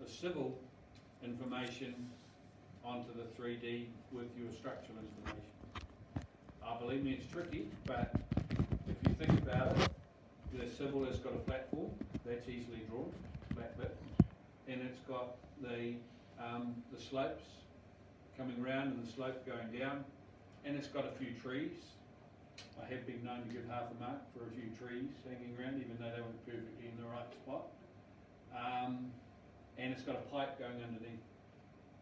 the civil information onto the 3D with your structural information. Believe me, it's tricky, but if you think about it, the civil has got a platform, that's easily drawn, flat bit, and it's got the slopes coming round and the slope going down, and it's got a few trees. I have been known to give half a mark for a few trees hanging around, even though they weren't perfectly in the right spot. And it's got a pipe going underneath.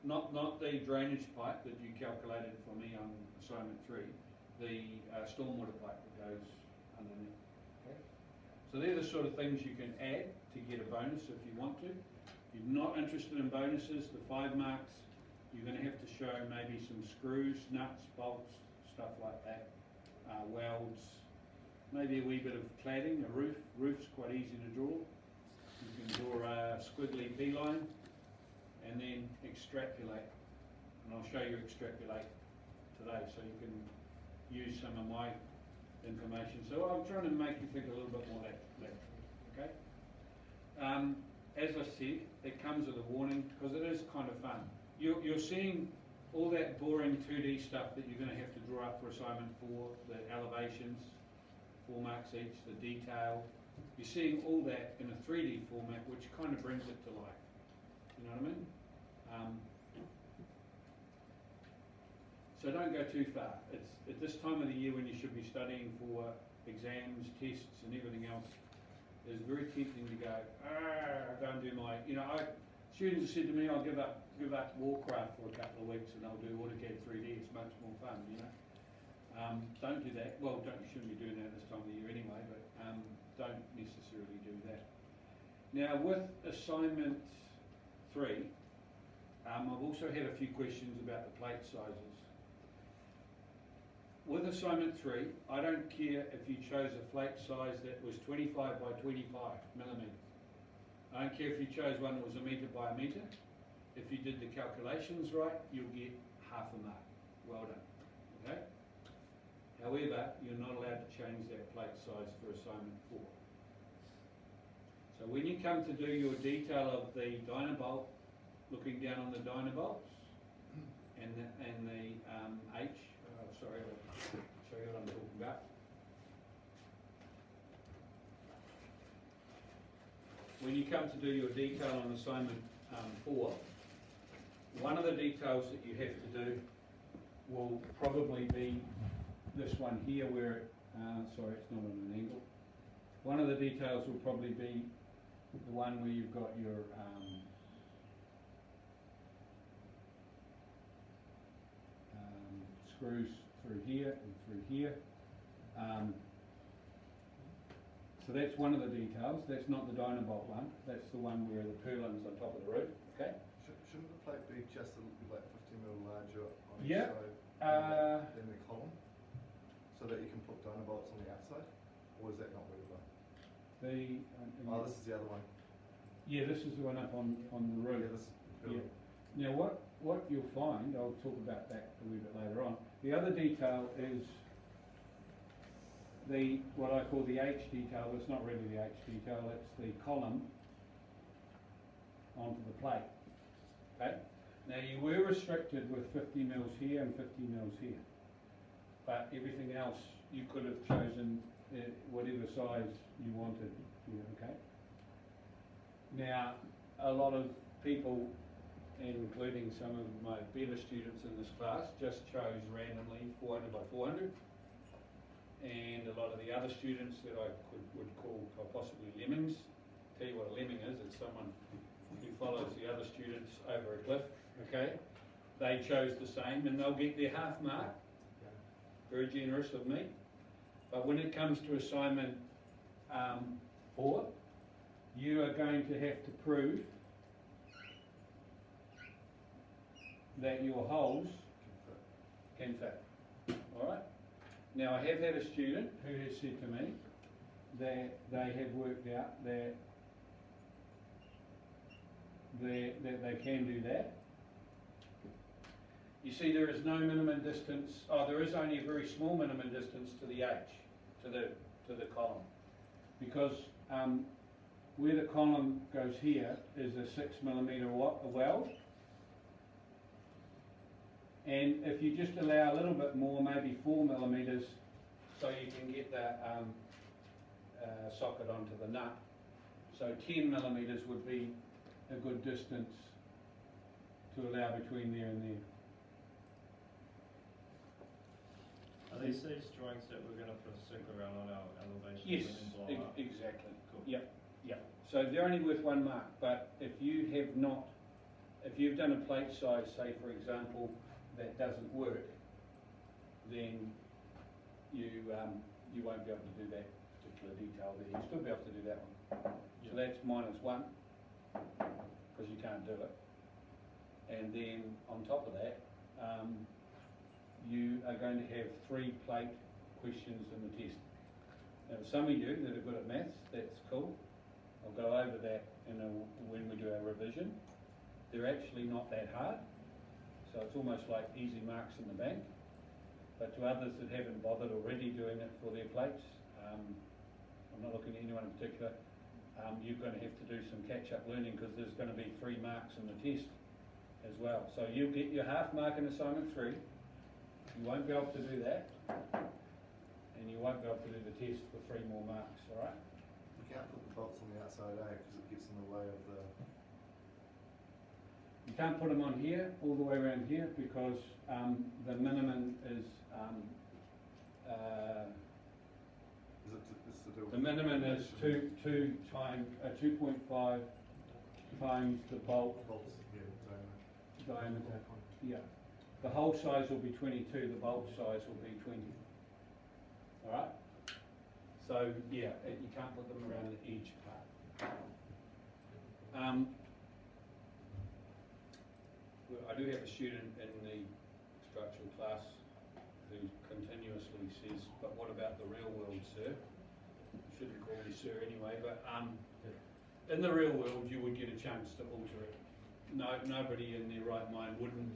Not the drainage pipe that you calculated for me on assignment 3, the stormwater pipe that goes underneath. Okay? So they're the sort of things you can add to get a bonus if you want to. If you're not interested in bonuses, the 5 marks, you're going to have to show maybe some screws, nuts, bolts, stuff like that, welds, maybe a wee bit of cladding, a roof. Roof's quite easy to draw. You can draw a squiggly P-line and then extrapolate. And I'll show you extrapolate today so you can use some of my information. So I'm trying to make you think a little bit more laterally, okay? As I said, it comes with a warning because it is kind of fun. You're seeing all that boring 2D stuff that you're going to have to draw up for assignment 4, the elevations, 4 marks each, the detail. You're seeing all that in a 3D format, which kind of brings it to life. You know what I mean? So don't go too far. It's at this time of the year when you should be studying for exams, tests and everything else. It's very tempting to go, go and do my, students have said to me, I'll give up Warcraft for a couple of weeks and I'll do AutoCAD 3D, it's much more fun, Don't do that. Well, you shouldn't be doing that this time of the year anyway, but don't necessarily do that. Now with assignment 3, I've also had a few questions about the plate sizes. With assignment 3, I don't care if you chose a plate size that was 25 by 25 millimetres. I don't care if you chose one that was 1 metre by 1 metre. If you did the calculations right, you'll get half a mark. Well done. Okay? However, you're not allowed to change that plate size for assignment 4. So when you come to do your detail of the Dynabolt, looking down on the Dynabolts and the I'll show you what I'm talking about. When you come to do your detail on assignment 4, one of the details that you have to do will probably be this one here where, it's not on an angle. One of the details will probably be the one where you've got your screws through here and through here. So that's one of the details. That's not the Dynabolt one. That's the one where the purlin's on top of the roof. Okay. Shouldn't the plate be just like 50 mil larger on each Yeah. side than the column, so that you can put Dynabolts on the outside, or is that not where to go? This is the other one. Yeah, this is the one up on the roof. Yeah, this. Yeah. Now what you'll find, I'll talk about that a little bit later on. The other detail is what I call the H detail. It's not really the H detail, it's the column onto the plate. Okay? Now you were restricted with 50 mils here and 50 mils here. But everything else you could have chosen whatever size you wanted here, okay? Now a lot of people, including some of my better students in this class, just chose randomly 400 by 400. And a lot of the other students that I would call possibly lemmings. Tell you what a lemming is, it's someone who follows the other students over a cliff, okay? They chose the same and they'll get their half mark. Very generous of me. But when it comes to assignment 4, you are going to have to prove that your holes can fit. Alright? Now I have had a student who has said to me that they have worked out that they can do that. You see, there is no minimum distance. There is only a very small minimum distance to the H, to the column, because where the column goes here is a 6mm weld. And if you just allow a little bit more, maybe 4mm, so you can get the socket onto the nut. So 10mm would be a good distance to allow between there and there. Are these drawings that we're going to put a circle around on our elevation Yes, and then blow up? exactly. Cool. Yep, yep. So they're only worth one mark, but if you have not, if you've done a plate size, say for example, that doesn't work, then you won't be able to do that particular detail there. You'll still be able to do that one. So that's -1, because you can't do it. And then on top of that, you are going to have 3 plate questions in the test. Now, some of you that are good at maths, that's cool. I'll go over that when we do our revision. They're actually not that hard, so it's almost like easy marks in the bank. But to others that haven't bothered already doing it for their plates, I'm not looking at anyone in particular, you're going to have to do some catch-up learning, because there's going to be 3 marks in the test as well. So you'll get your half mark in assignment 3. You won't be able to do that, and you won't be able to do the test for 3 more marks, alright? You can't put the bolts on the outside out because it gets in the way of the. You can't put them on here, all the way around here, because the minimum is, It's to do with. the minimum is 2.5 times the bolt Bolts, yeah, diameter. Yeah. The hole size will be 22, the bolt size will be 20. Alright? So, yeah, you can't put them around the edge part. Well, I do have a student in the structural class who continuously says, but what about the real world, sir? You shouldn't call me sir anyway, but in the real world you would get a chance to alter it. No, nobody in their right mind wouldn't.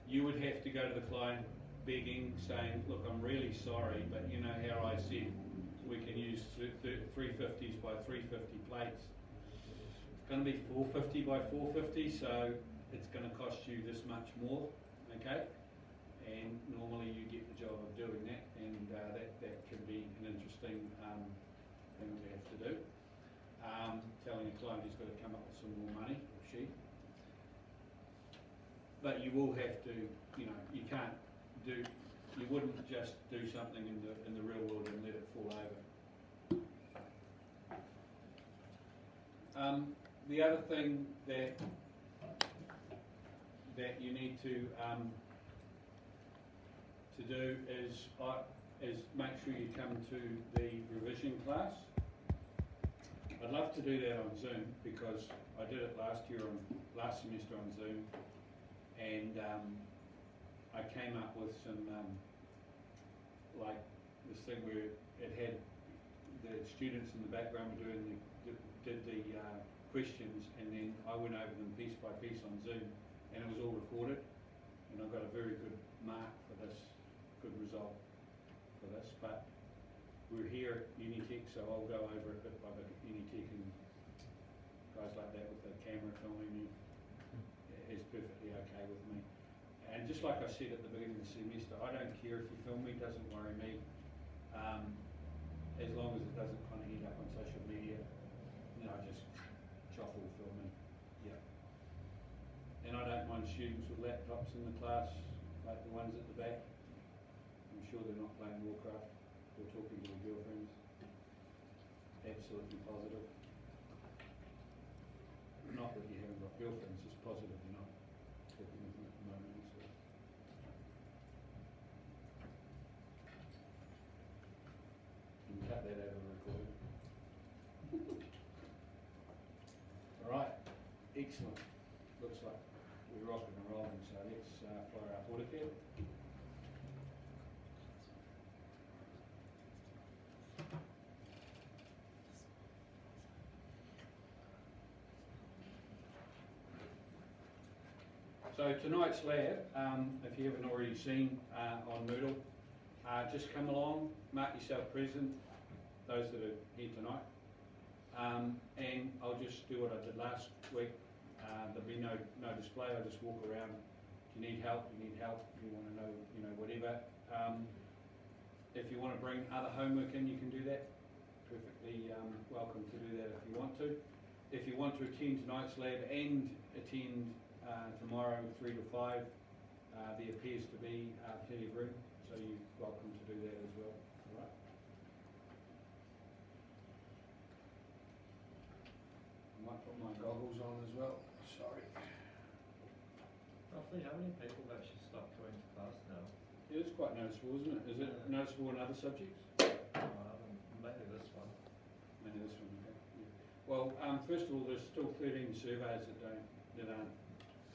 You would have to go to the client begging, saying, look, I'm really sorry, but you know how I said we can use 350s by 350 plates. It's going to be 450 by 450, so it's going to cost you this much more, okay? And normally you get the job of doing that, and that can be an interesting thing to have to do. Telling a client he's got to come up with some more money, or she. But you will have to, you know, you can't do, you wouldn't just do something in the real world and let it fall over. The other thing that you need to do is make sure you come to the revision class. I'd love to do that on Zoom, because I did it last semester on Zoom, and I came up with some like this thing where it had the students in the background were doing did the questions, and then I went over them piece by piece on Zoom, and it was all recorded, and I got a very good mark for this, good result for this. But we're here at Unitec, so I'll go over it bit by bit at Unitec, and guys like that with the camera filming you is perfectly okay with me. And just like I said at the beginning of the semester, I don't care if you film me, doesn't worry me, as long as it doesn't kind of end up on social media. You know, just choffle filming, yeah. And I don't mind students with laptops in the class, like the ones at the back. I'm sure they're not playing Warcraft or talking to their girlfriends. Absolutely positive. Not that you haven't got girlfriends, just positive you're not talking with them at the moment. So. You can cut that out of the recording. Alright, excellent. Looks like we're rocking and rolling, so let's fire up AutoCAD. So tonight's lab, if you haven't already seen on Moodle, just come along, mark yourself present, those that are here tonight. And I'll just do what I did last week. There'll be no display. I'll just walk around. If you need help, you need help. If you want to know, whatever. If you want to bring other homework in, you can do that. Perfectly welcome to do that if you want to. If you want to attend tonight's lab and attend tomorrow 3 to 5, there appears to be plenty of room, so you're welcome to do that as well. All right. I might put my goggles on as well. Sorry. Roughly how many people have actually stopped going to class now? It is quite noticeable, isn't it? Is it noticeable in other subjects? Maybe this one. Maybe this one, okay. Yeah. Well, first of all, there's still 13 surveys that aren't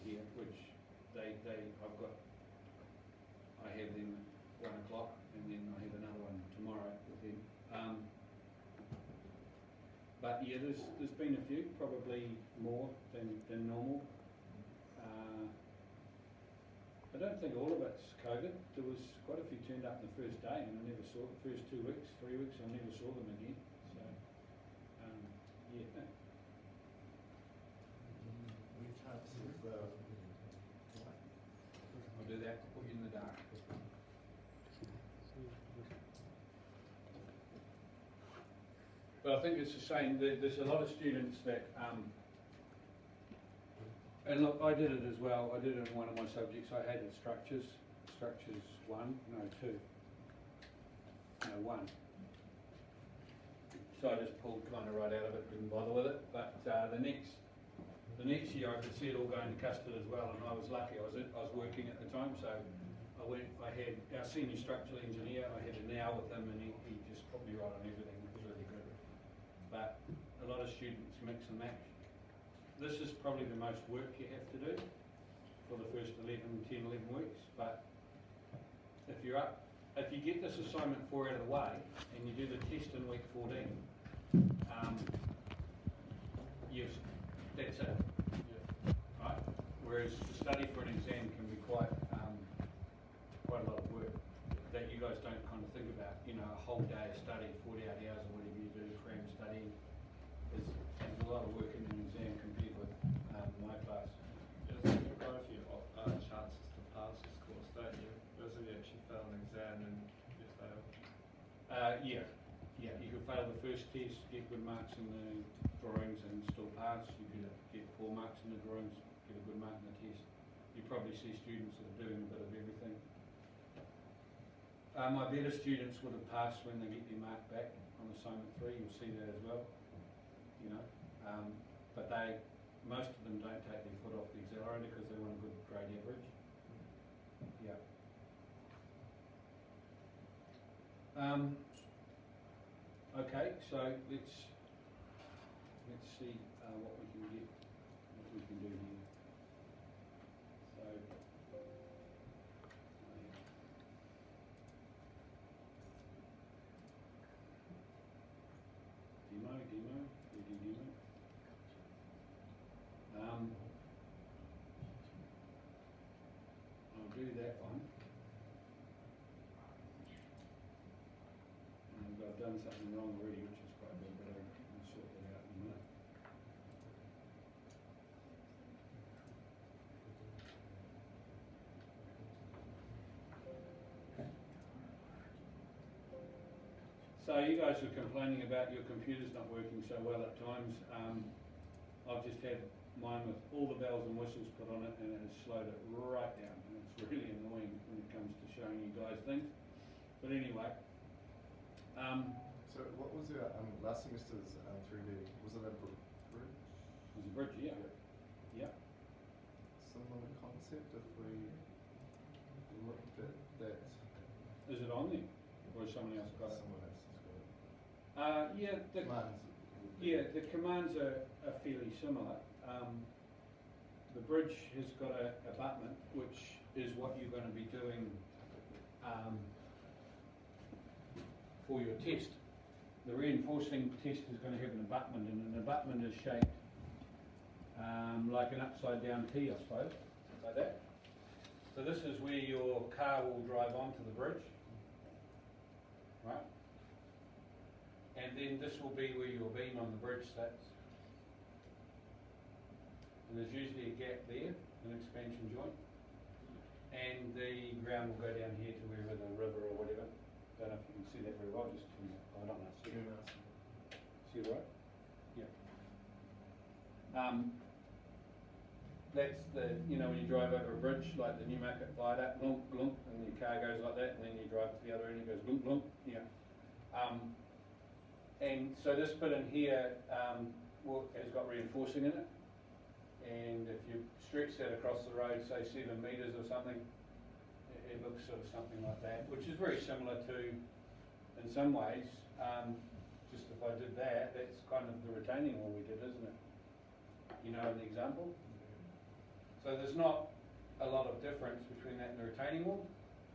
here, which I have them at 1 o'clock, and then I have another one tomorrow with them. But yeah, there's been a few, probably more than normal. I don't think all of it's COVID. There was quite a few turned up the first day, and I never saw the first 2 weeks, 3 weeks. I never saw them again. So yeah. We can't see if the I'll do that, put you in the dark. But I think it's the same, there's a lot of students that, and look, I did it as well, I did it in one of my subjects, I hated structures 1, no 2, no 1. So I just pulled kind of right out of it, didn't bother with it, but the next year I could see it all going to custard as well, and I was lucky, I was working at the time, so I had our senior structural engineer, I had an hour with him, and he just put me right on everything, it was really good. But a lot of students mix and match. This is probably the most work you have to do for the first 10, 11 weeks, but if you get this assignment 4 out of the way, and you do the test in week 14, that's it. Right? Whereas to study for an exam can be quite a lot of work that you guys don't kind of think about. A whole day of study, 48 hours or whatever you do, cram studying, there's a lot of work in an exam compared with my class. Yes, you've got a few chances to pass this course, don't you? Because if you actually fail an exam and you fail. Yeah, you could fail the first test, get good marks in the drawings and still pass. You could get 4 marks in the drawings, get a good mark in the test. You probably see students that are doing a bit of everything. My better students would have passed when they get their mark back on assignment 3, you'll see that as well. But most of them don't take their foot off the accelerator because they want a good grade average. Yeah. Okay, so let's see what we can get, what we can do here. So, demo. I'll do that one. I've done something wrong already, which is quite bad, but I'll sort that out in a minute. So you guys were complaining about your computers not working so well at times. I've just had mine with all the bells and whistles put on it, and it has slowed it right down, and it's really annoying when it comes to showing you guys things. But anyway, So what was your last semester's 3D? Was it a bridge? there's a bridge, yeah. Yeah. Similar concept if we looked at that. Is it on there, or has someone else got it? Someone else has got it. The commands are fairly similar. The bridge has got an abutment, which is what you're going to be doing for your test. The reinforcing test is going to have an abutment, and an abutment is shaped like an upside down T, I suppose, like that. So this is where your car will drive onto the bridge, right? And then this will be where your beam on the bridge sits. And there's usually a gap there, an expansion joint. And the ground will go down here to wherever the river or whatever. Don't know if you can see that very well, just turn that light on. See it right? Yeah. That's the, you know, when you drive over a bridge, like the Newmarket Viaduct, glunk, glunk, and your car goes like that, and then you drive to the other end, it goes glunk, glunk, yeah. And so this bit in here has got reinforcing in it, and if you stretch that across the road, say 7 metres or something, it looks sort of something like that, which is very similar to, in some ways, just if I did that, that's kind of the retaining wall we did, isn't it? You know, in the example. So there's not a lot of difference between that and the retaining wall.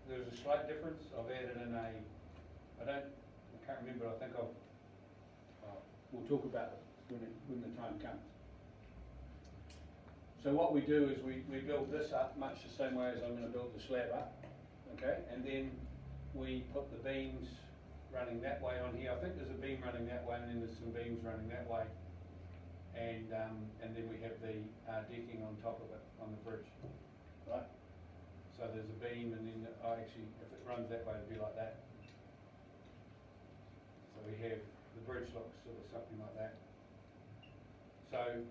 There's a slight difference. I've added in I can't remember, I think we'll talk about it when the time comes. So what we do is we build this up much the same way as I'm going to build the slab up, okay? And then we put the beams running that way on here. I think there's a beam running that way, and then there's some beams running that way. And then we have the decking on top of it, on the bridge, right? So there's a beam, and then actually, if it runs that way, it'll be like that. So we have, the bridge looks sort of something like that. So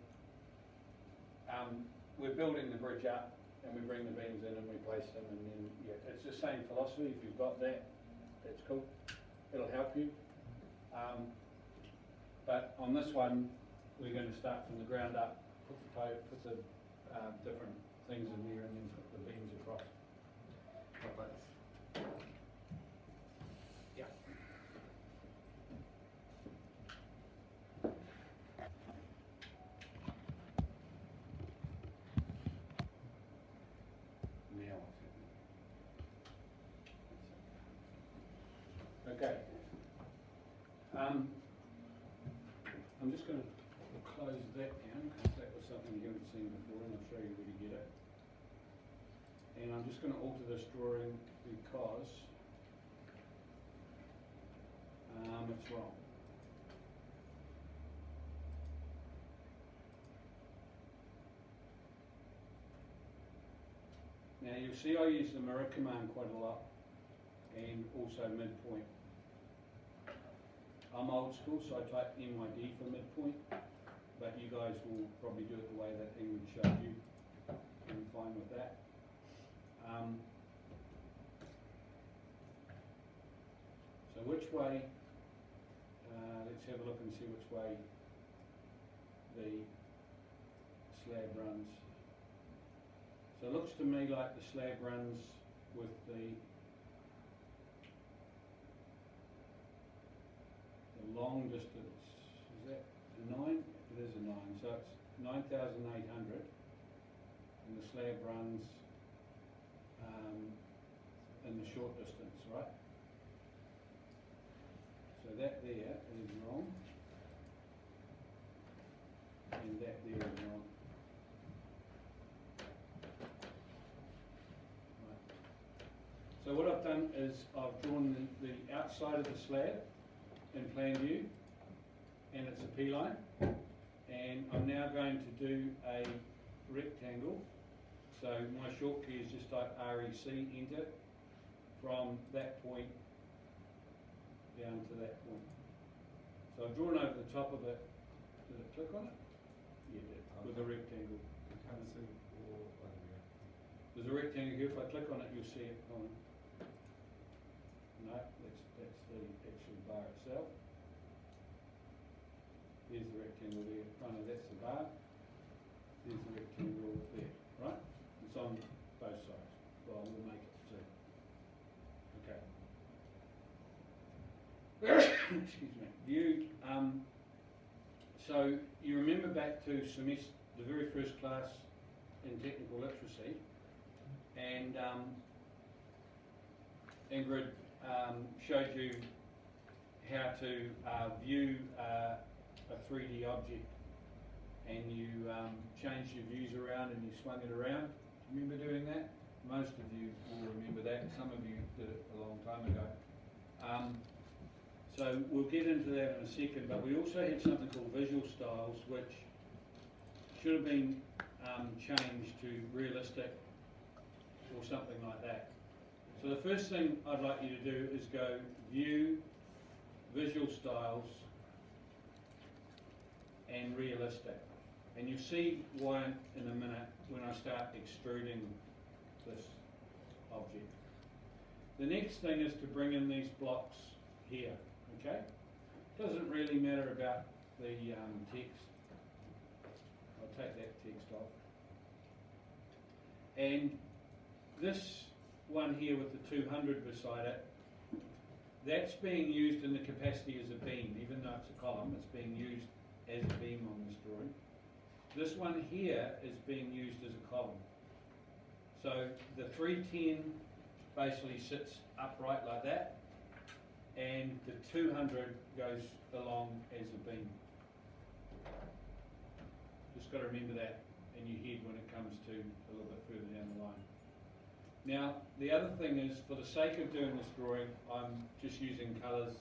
we're building the bridge up, and we bring the beams in and we place them, and then, yeah, it's the same philosophy. If you've got that, that's cool. It'll help you. But on this one, we're going to start from the ground up, put the different things in there, and then put the beams across. Yeah. Now what's happening? Okay. I'm just going to close that down because that was something you haven't seen before, and I'll show you where to get it. And I'm just going to alter this drawing because it's wrong. Now you'll see I use the mirror command quite a lot, and also midpoint. I'm old school, so I type MID for midpoint, but you guys will probably do it the way that Ingrid showed you. I'm fine with that. So which way, let's have a look and see which way the slab runs. So it looks to me like the slab runs with the long distance. Is that a 9? It is a 9. So it's 9,800, and the slab runs in the short distance, right? So that there is wrong, and that there is wrong. Right. So what I've done is I've drawn the outside of the slab in plan view, and it's a P-line, and I'm now going to do a rectangle. So my short key is just type REC, enter, from that point down to that point. So I've drawn over the top of it. Did it click on it? Yeah, it did, with a rectangle. You can't see all over here. There's a rectangle here. If I click on it, you'll see it on. No, that's the actual bar itself. There's the rectangle there. Oh no, that's the bar. There's the rectangle there, right? It's on both sides. Well, we'll make it two. Okay. Excuse me. You, so you remember back to the very first class in technical literacy, and Ingrid showed you how to view a 3D object, and you changed your views around and you swung it around. Remember doing that? Most of you will remember that. Some of you did it a long time ago. So we'll get into that in a second, but we also had something called visual styles, which should have been changed to realistic or something like that. So the first thing I'd like you to do is go view, visual styles, and realistic. And you'll see why in a minute when I start extruding this object. The next thing is to bring in these blocks here, okay? Doesn't really matter about the text. I'll take that text off. And this one here with the 200 beside it, that's being used in the capacity as a beam. Even though it's a column, it's being used as a beam on this drawing. This one here is being used as a column. So the 310 basically sits upright like that, and the 200 goes along as a beam. Just got to remember that in your head when it comes to a little bit further down the line. Now, the other thing is, for the sake of doing this drawing, I'm just using colours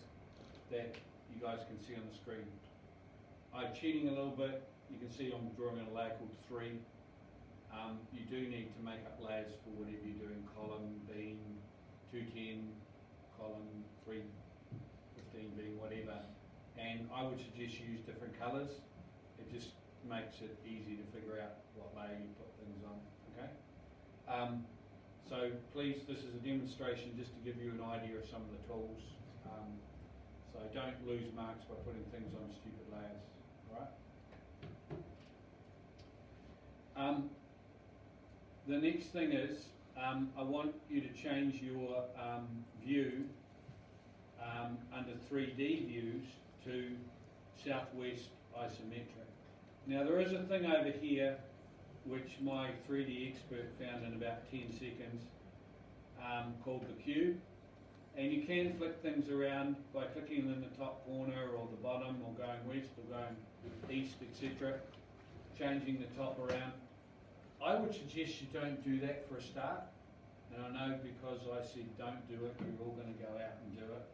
that you guys can see on the screen. I'm cheating a little bit. You can see I'm drawing a layer called 3. You do need to make up layers for whatever you're doing, column, beam, 210, column, 315 being whatever. And I would suggest you use different colours. It just makes it easy to figure out what layer you put things on, okay? So please, this is a demonstration just to give you an idea of some of the tools. So don't lose marks by putting things on stupid layers, all right? The next thing is, I want you to change your view under 3D views to southwest isometric. Now there is a thing over here which my 3D expert found in about 10 seconds called the cube. And you can flick things around by clicking in the top corner or the bottom or going west or going east, etc. Changing the top around. I would suggest you don't do that for a start. And I know because I said don't do it, you're all going to go out and do it.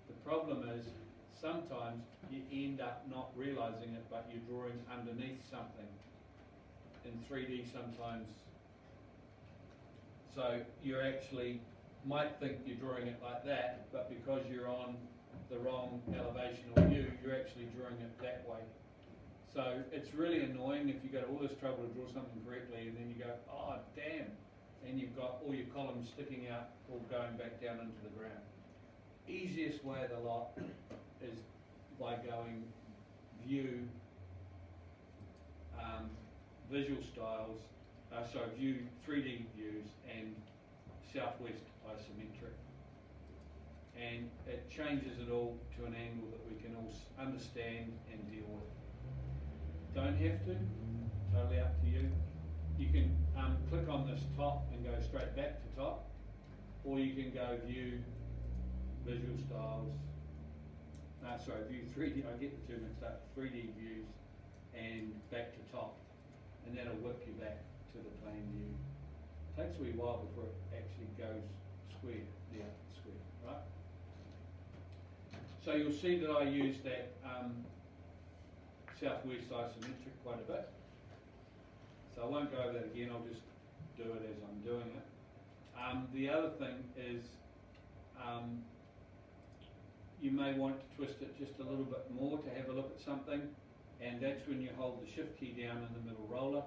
The problem is sometimes you end up not realising it, but you're drawing underneath something. In 3D sometimes. So you actually might think you're drawing it like that, but because you're on the wrong elevation or view, you're actually drawing it that way. So it's really annoying if you go to all this trouble to draw something correctly and then you go, oh damn, and you've got all your columns sticking out or going back down into the ground. Easiest way of the lot is by going view, visual styles, view 3D views and southwest isometric. And it changes it all to an angle that we can all understand and deal with. Don't have to, totally up to you. You can click on this top and go straight back to top, or you can go view, visual styles, view 3D, I get the two mixed up, 3D views and back to top. And that'll whip you back to the plane view. Takes a wee while before it actually goes square, square, right? So you'll see that I use that southwest isometric quite a bit. So I won't go over that again, I'll just do it as I'm doing it. The other thing is you may want to twist it just a little bit more to have a look at something, and that's when you hold the shift key down in the middle roller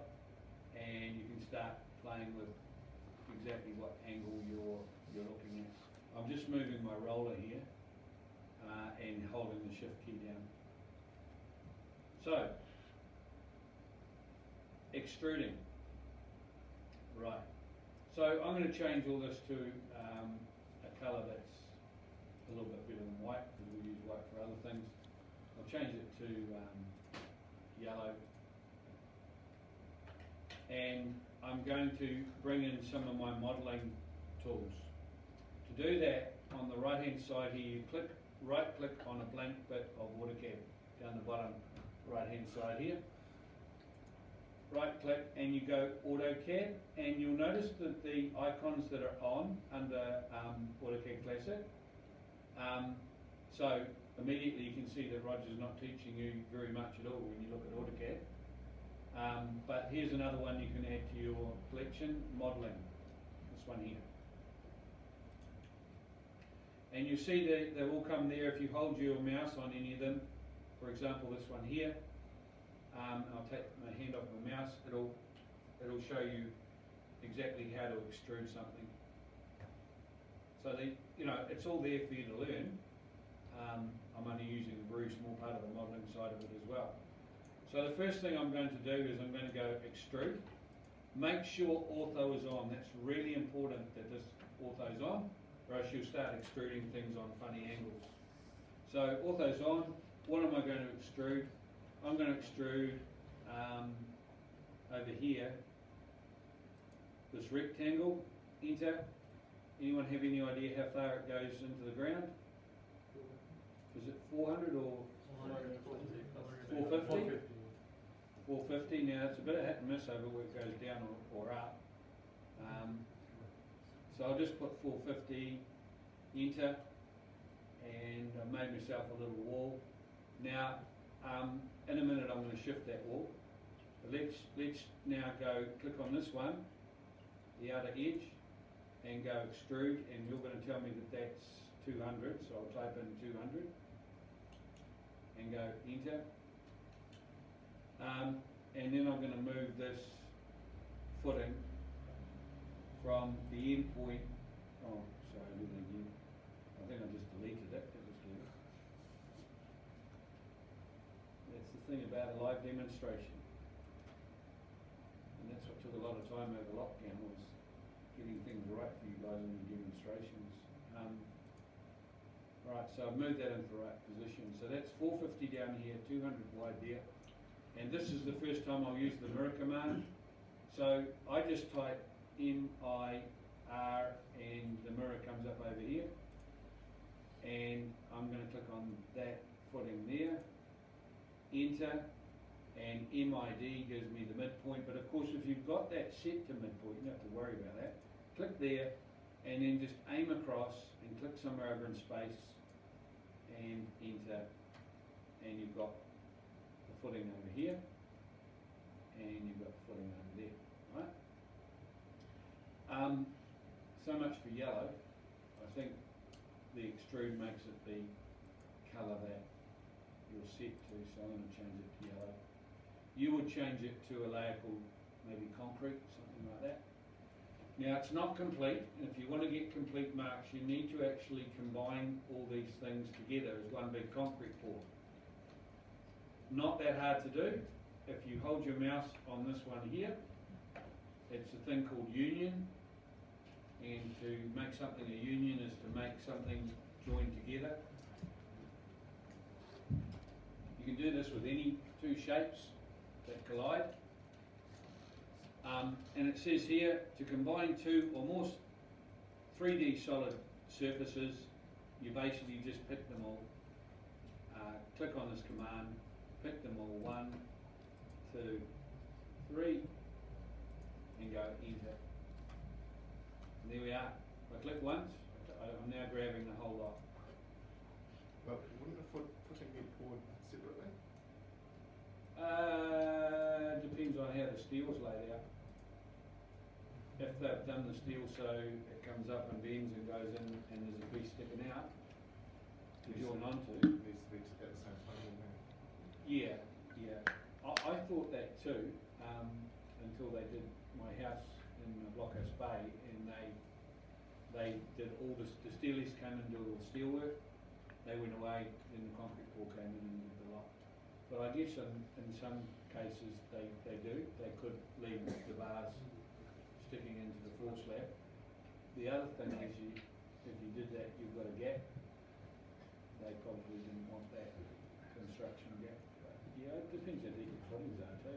and you can start playing with exactly what angle you're looking at. I'm just moving my roller here and holding the shift key down. So, extruding. Right. So I'm going to change all this to a colour that's a little bit better than white, because we use white for other things. I'll change it to yellow. And I'm going to bring in some of my modelling tools. To do that, on the right hand side here, you right click on a blank bit of AutoCAD down the bottom right hand side here. Right click and you go AutoCAD, and you'll notice that the icons that are on under AutoCAD Classic. So immediately you can see that Roger's not teaching you very much at all when you look at AutoCAD. But here's another one you can add to your collection, modelling, this one here. And you see they all come there if you hold your mouse on any of them. For example, this one here, I'll take my hand off my mouse, it'll show you exactly how to extrude something. So it's all there for you to learn. I'm only using a very small part of the modelling side of it as well. So the first thing I'm going to do is I'm going to go extrude. Make sure ortho is on. That's really important that this ortho is on, or else you'll start extruding things on funny angles. So ortho's on. What am I going to extrude? I'm going to extrude over here this rectangle. Enter. Anyone have any idea how far it goes into the ground? Is it 400 or 450? 450. Now it's a bit of hit and miss over where it goes down or up. So I'll just put 450, enter, and I've made myself a little wall. Now, in a minute I'm going to shift that wall. But let's now go click on this one, the outer edge, and go extrude, and you're going to tell me that that's 200, so I'll type in 200 and go enter. And then I'm going to move this footing from the end point. Oh, sorry, I did it again. I think I just deleted it. That's the thing about a live demonstration. And that's what took a lot of time over lockdown, was getting things right for you guys in your demonstrations. Right, so I've moved that into the right position. So that's 450 down here, 200 wide there. And this is the first time I'll use the mirror command. So I just type MIR and the mirror comes up over here. And I'm going to click on that footing there, enter, and MID gives me the midpoint. But of course, if you've got that set to midpoint, you don't have to worry about that. Click there, and then just aim across and click somewhere over in space and enter, and you've got the footing over here, and you've got the footing over there, right? So much for yellow. I think the extrude makes it the colour that you're set to, so I'm going to change it to yellow. You would change it to a layer called maybe concrete, something like that. Now it's not complete, and if you want to get complete marks, you need to actually combine all these things together as one big concrete pour. Not that hard to do. If you hold your mouse on this one here, it's a thing called union, and to make something a union is to make something join together. You can do this with any two shapes that collide. And it says here, to combine two or more 3D solid surfaces, you basically just pick them all. Click on this command, pick them all, 1, 2, 3, and go enter. And there we are. If I click once, I'm now grabbing the whole lot. But wouldn't the footing be poured separately? Depends on how the steel's laid out. If they've done the steel so it comes up and bends and goes in and there's a piece sticking out to join onto. It needs to be at the same time, doesn't it? Yeah. I thought that too, until they did my house in Blockhouse Bay, and they did all the steelies came and did all the steel work. They went away, then the concrete pour came in and did the lot. But I guess in some cases they do. They could leave the bars sticking into the floor slab. The other thing is, if you did that, you've got a gap. They probably didn't want that construction gap. But yeah, it depends how deep your footings are too.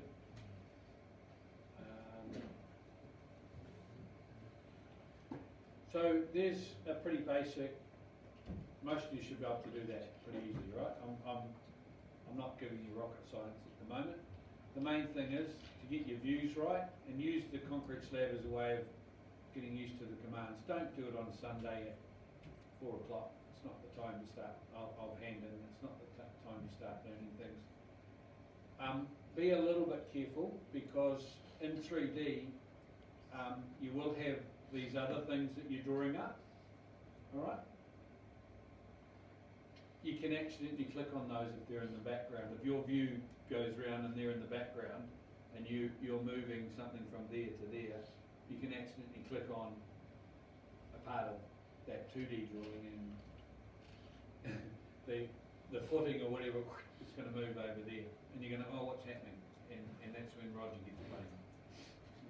So there's a pretty basic. Most of you should be able to do that pretty easily, right? I'm not giving you rocket science at the moment. The main thing is to get your views right and use the concrete slab as a way of getting used to the commands. Don't do it on Sunday at 4 o'clock. It's it's not the time to start of handing, it's not the time to start learning things. Be a little bit careful, because in 3D, you will have these other things that you're drawing up, alright? You can accidentally click on those if they're in the background. If your view goes round and they're in the background, and you're moving something from there to there, you can accidentally click on a part of that 2D drawing, and the footing or whatever, it's going to move over there, and you're going to, oh, what's happening? And that's when Roger gets blamed.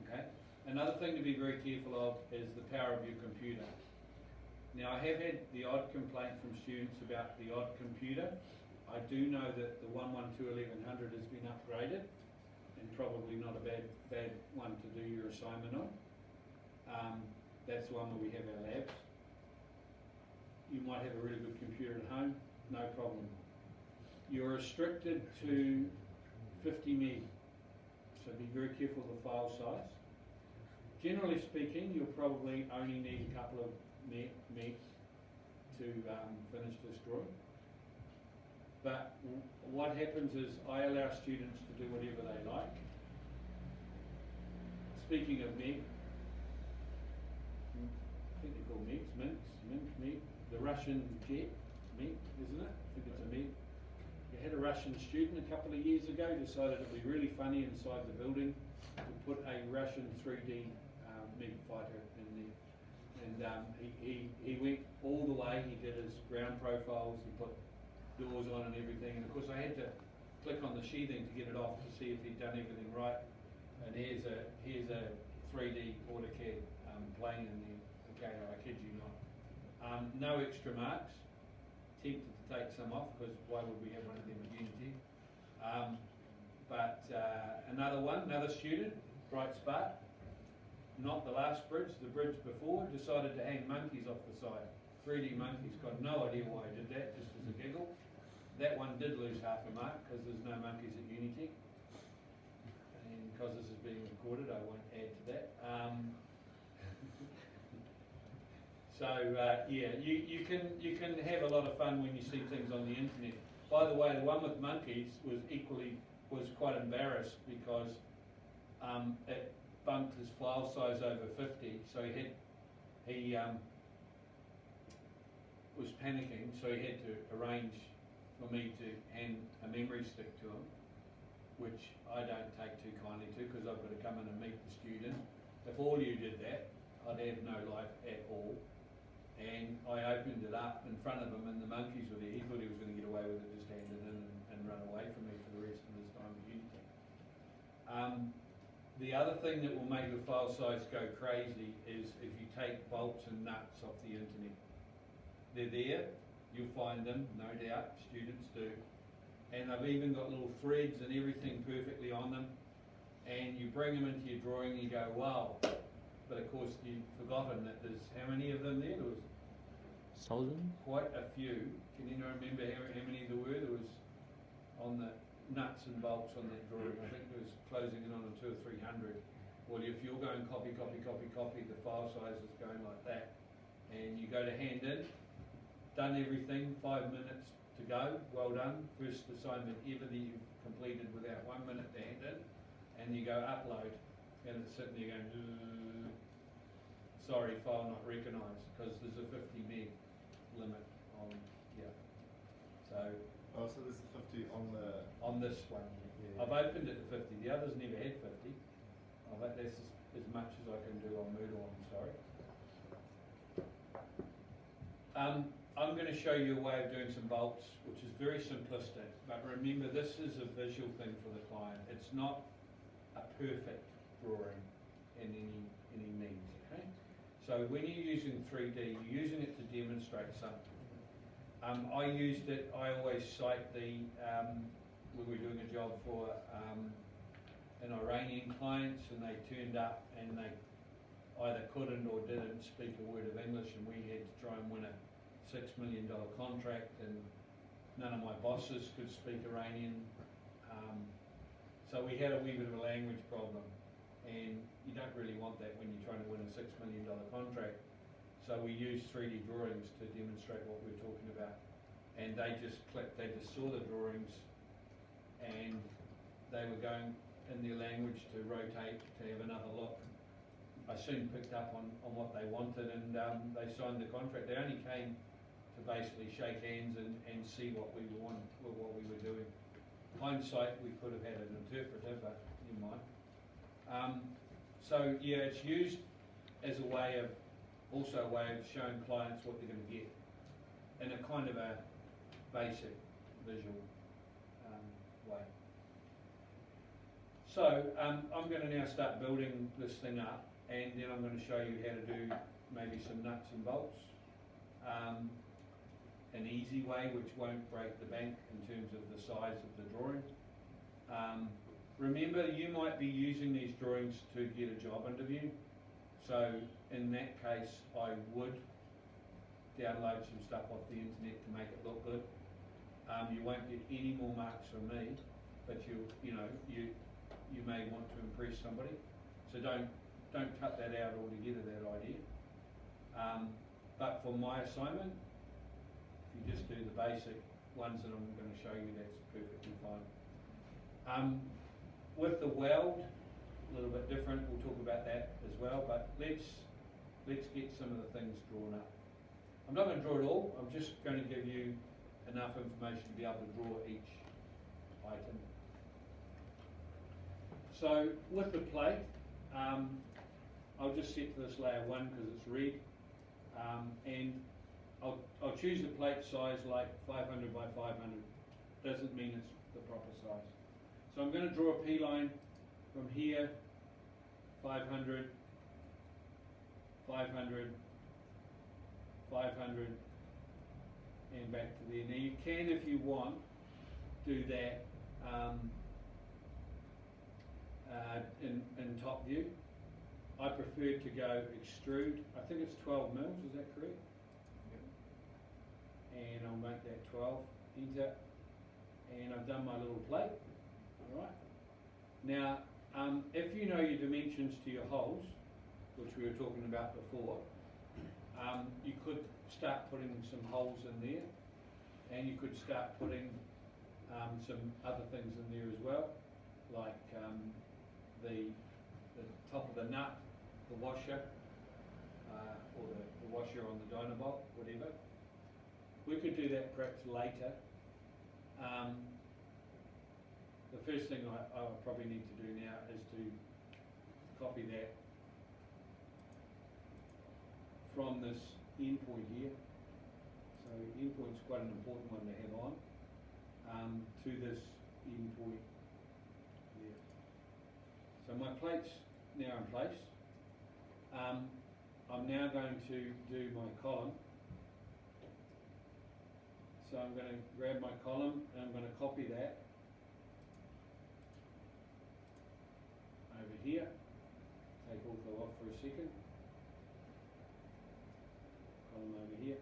Okay? Another thing to be very careful of is the power of your computer. Now, I have had the odd complaint from students about the odd computer. I do know that the 112-1100 has been upgraded, and probably not a bad one to do your assignment on. That's the one where we have our labs. You might have a really good computer at home, no problem. You're restricted to 50 meg, so be very careful of the file size. Generally speaking, you'll probably only need a couple of meg to finish this drawing. But what happens is I allow students to do whatever they like. Speaking of meg, I think they're called megs, meg, the Russian jet, meg, isn't it? I think it's a meg. You had a Russian student a couple of years ago decided it would be really funny inside the building to put a Russian 3D meg fighter in there. And he went all the way. He did his ground profiles, he put doors on and everything, and of course I had to click on the sheathing to get it off to see if he'd done everything right. And here's a 3D AutoCAD plane in there. Okay, I kid you not. No extra marks. Tempted to take some off, because why would we have one of them at Unity? Another student, bright spark. Not the last bridge, the bridge before, decided to hang monkeys off the side. 3D monkeys, got no idea why I did that, just as a giggle. That one did lose half a mark, because there's no monkeys at Unity. And because this is being recorded, I won't add to that. You can have a lot of fun when you see things on the internet. By the way, the one with monkeys was quite embarrassed, because it bumped his file size over 50, so he was panicking, so he had to arrange for me to hand a memory stick to him, which I don't take too kindly to, because I've got to come in and meet the student. If all you did that, I'd have no life at all. And I opened it up in front of him, and the monkeys were there. He thought he was going to get away with it, just hand it in and run away from me for the rest of his time at Unity. The other thing that will make the file size go crazy is if you take bolts and nuts off the internet. They're there, you'll find them, no doubt, students do. And they've even got little threads and everything perfectly on them. And you bring them into your drawing and you go, wow. But of course you've forgotten that there's how many of them there? There was 1,000? quite a few. Can you remember how many there were? There was on the nuts and bolts on that drawing. I think it was closing in on 200 or 300. Well, if you're going copy, the file size is going like that, and you go to hand in, done everything, 5 minutes to go, well done, first assignment ever that you've completed without 1 minute to hand in, and you go upload, and it's sitting there going, sorry, file not recognised, because there's a 50 meg limit on, so there's the 50 on this one. Yeah. I've opened it to 50. The others never had 50. That's as much as I can do on Moodle, I'm sorry. I'm going to show you a way of doing some bolts, which is very simplistic. But remember, this is a visual thing for the client. It's not a perfect drawing in any means. Okay. So when you're using 3D, you're using it to demonstrate something. I used it, I always cite when we're doing a job for an Iranian clients, and they turned up and they either couldn't or didn't speak a word of English, and we had to try and win a $6 million contract, and none of my bosses could speak Iranian. So we had a wee bit of a language problem, and you don't really want that when you're trying to win a $6 million contract. So we used 3D drawings to demonstrate what we were talking about. And they just saw the drawings, and they were going in their language to rotate, to have another look. I soon picked up on what they wanted, and they signed the contract. They only came to basically shake hands and see what we were doing. Hindsight, we could have had an interpreter, but never mind. So yeah, it's used as a way of showing clients what they're going to get in a kind of a basic visual way. So I'm going to now start building this thing up, and then I'm going to show you how to do maybe some nuts and bolts. An easy way which won't break the bank in terms of the size of the drawing. Remember, you might be using these drawings to get a job interview, so in that case I would download some stuff off the internet to make it look good. You won't get any more marks from me, but you may want to impress somebody, so don't cut that out altogether, that idea. But for my assignment, if you just do the basic ones that I'm going to show you, that's perfectly fine. With the weld, a little bit different, we'll talk about that as well, but let's get some of the things drawn up. I'm not going to draw it all, I'm just going to give you enough information to be able to draw each item. So with the plate, I'll just set this layer 1 because it's red, and I'll choose a plate size like 500 by 500. Doesn't mean it's the proper size. So I'm going to draw a P line from here, 500, 500, 500, and back to there. Now you can, if you want, do that in top view. I prefer to go extrude. I think it's 12 mils, is that correct? And I'll make that 12, enter, and I've done my little plate. Alright. Now, if you know your dimensions to your holes, which we were talking about before, you could start putting some holes in there, and you could start putting some other things in there as well, like the top of the nut, the washer, or the washer on the Dynabolt, whatever. We could do that perhaps later. The first thing I probably need to do now is to copy that from this endpoint here. So endpoint's quite an important one to have on, to this endpoint there. So my plate's now in place. I'm now going to do my column. So I'm going to grab my column and I'm going to copy that over here. Take ortho off for a second. Column over here.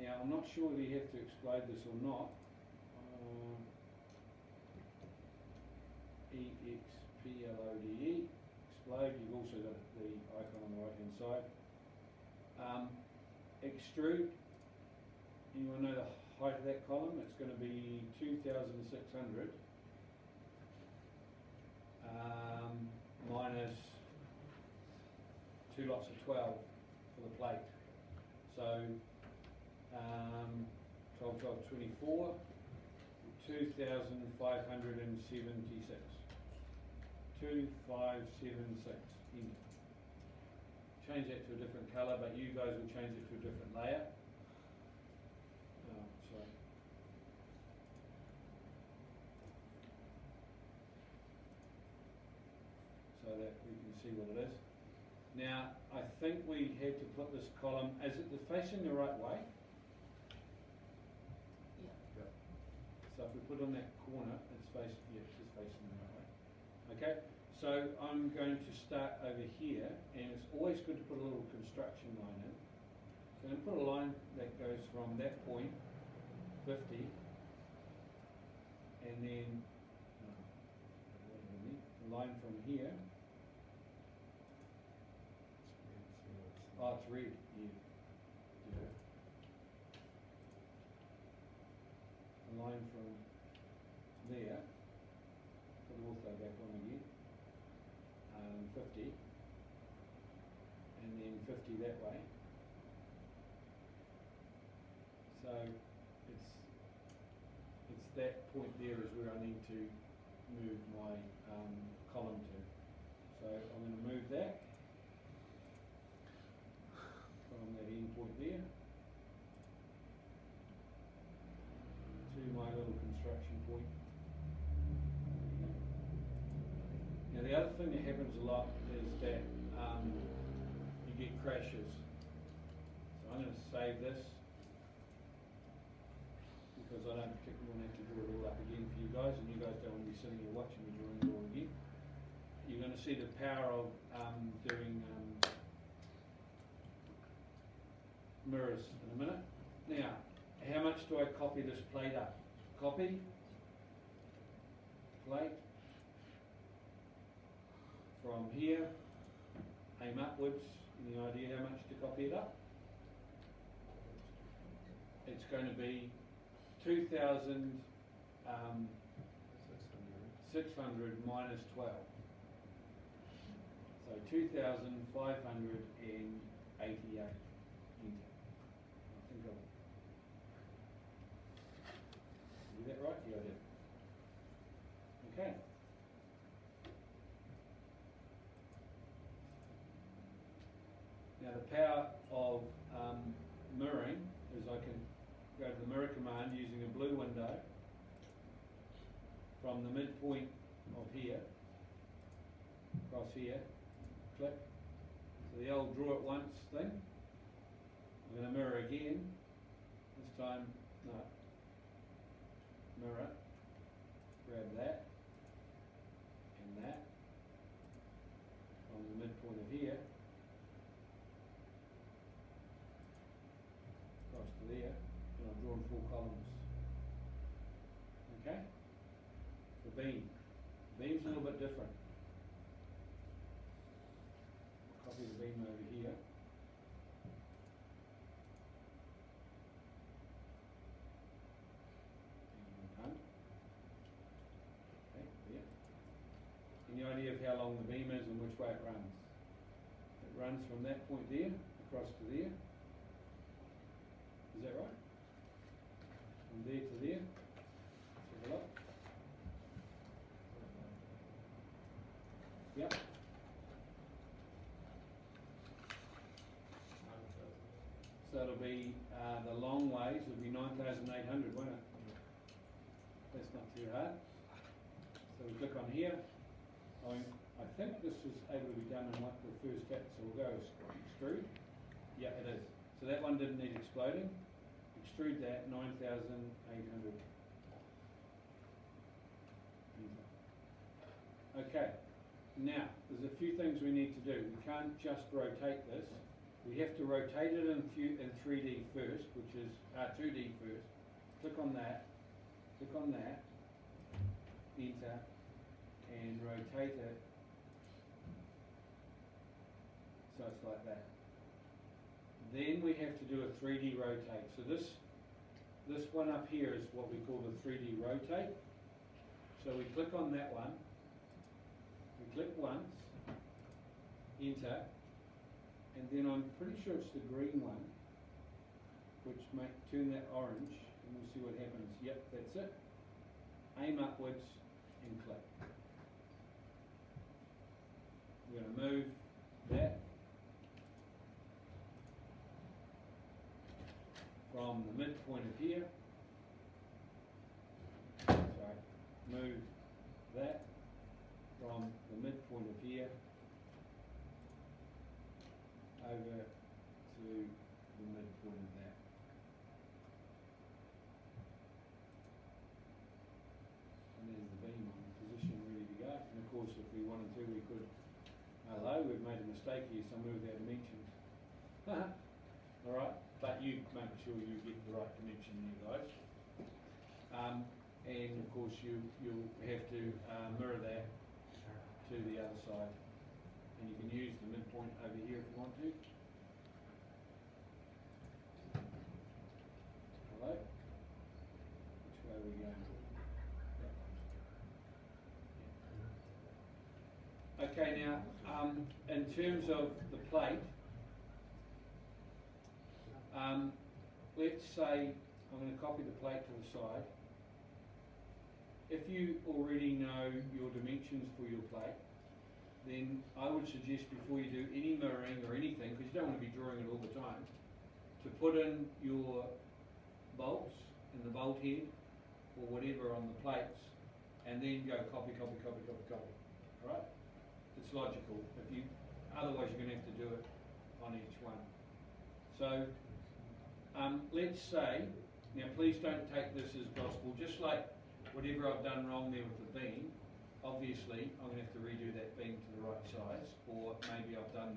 Now I'm not sure whether you have to explode this or not. EXPLODE, explode. You've also got the icon on the right hand side. Extrude, you want to know the height of that column. It's going to be 2,600 minus 2 lots of 12 for the plate. So 12, 12, 24, 2,576. 2,576. Change that to a different colour, but you guys will change it to a different layer. Sorry. So that we can see what it is. Now, I think we had to put this column, is it facing the right way? Yeah. So if we put on that corner, it's facing, yeah, it's just facing the right way. Okay, so I'm going to start over here, and it's always good to put a little construction line in. So I'm going to put a line that goes from that point, 50, and then a line from here it's red, yeah. A line from there, put the ortho back on again, 50, and then 50 that way. So it's that point there is where I need to move my column to. So I'm going to move that from that end point there to my little construction point. Now the other thing that happens a lot is that you get crashes. So I'm going to save this because I don't particularly want to have to draw it all up again for you guys, and you guys don't want to be sitting here watching me drawing it all again. You're going to see the power of doing mirrors in a minute. Now, how much do I copy this plate up? Copy, plate, from here, aim upwards. Any idea how much to copy it up? It's going to be 2,600 minus 12. So 2,588 metre. I think I'll do that right? Yeah, I did. Okay. Now the power of mirroring is I can go to the mirror command using a blue window from the midpoint of here, across here, click. So the old draw it once thing. I'm going to mirror again. This time, no. Mirror. Grab that and that from the midpoint of here across to there, and I've drawn 4 columns. Okay? The beam. Beam's a little bit different. Copy the beam over here. And okay, there. Any idea of how long the beam is and which way it runs? It runs from that point there across to there. Is that right? From there to there. Let's have a look. Yep. So it'll be the long ways will be 9,800, won't it? That's not too hard. So we click on here. I think this is able to be done in like the first step, so we'll go extrude. Yeah, it is. So that one didn't need exploding. Extrude that 9,800. Okay. Now, there's a few things we need to do. We can't just rotate this. We have to rotate it in 3D first, which is 2D first. Click on that, enter, and rotate it so it's like that. Then we have to do a 3D rotate. So this one up here is what we call the 3D rotate. So we click on that one, we click once, enter, and then I'm pretty sure it's the green one, which might turn that orange, and we'll see what happens. Yep, that's it. Aim upwards and click. We're going to move that from the midpoint of here. Sorry, move that from the midpoint of here over to the midpoint of that. And there's the beam on position ready to go. And of course if we wanted to we could, hello, we've made a mistake here somewhere with our dimensions. Alright, but you make sure you get the right dimension there guys. And of course you'll have to mirror that to the other side. And you can use the midpoint over here if you want to. In terms of the plate, let's say I'm going to copy the plate to the side. If you already know your dimensions for your plate, then I would suggest before you do any mirroring or anything, because you don't want to be drawing it all the time, to put in your bolts and the bolt head or whatever on the plates, and then go copy, copy, copy, copy, copy. Right? It's logical. Otherwise you're going to have to do it on each one. So let's say, now please don't take this as gospel, just like whatever I've done wrong there with the beam, obviously I'm going to have to redo that beam to the right size, or maybe I've done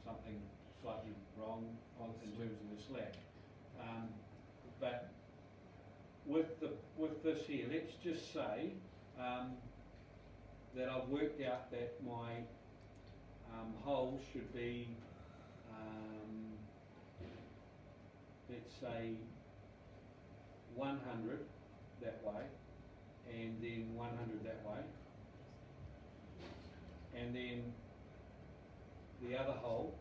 something slightly wrong in terms of the slab. But with this here, let's just say that I've worked out that my hole should be, let's say 100 that way, and then 100 that way, and then the other hole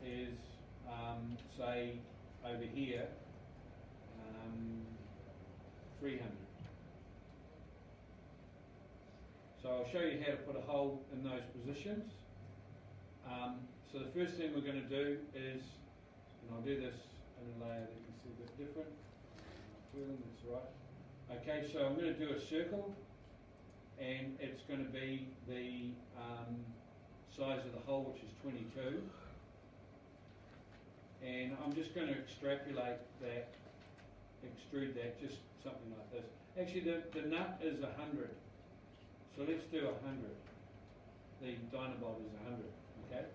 is say over here 300. So I'll show you how to put a hole in those positions. So the first thing we're going to do is, and I'll do this in a layer that you can see a bit different. Feeling that's right. Okay, so I'm going to do a circle, and it's going to be the size of the hole, which is 22. And I'm just going to extrapolate that, extrude that, just something like this. Actually, the nut is 100. So let's do 100. The Dynabolt is 100, okay?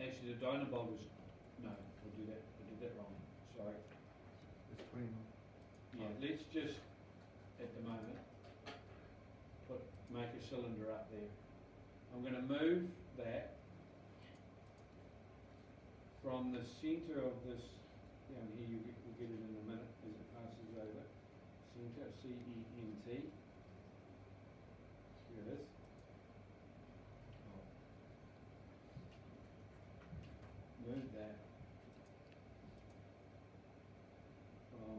Actually, the Dynabolt is, no, we'll do that, I did that wrong, sorry. It's 20. Yeah, let's just, at the moment, make a cylinder up there. I'm going to move that from the centre of this, down here, we'll get it in a minute as it passes over. Centre, C-E-N-T. Here it is. Move that from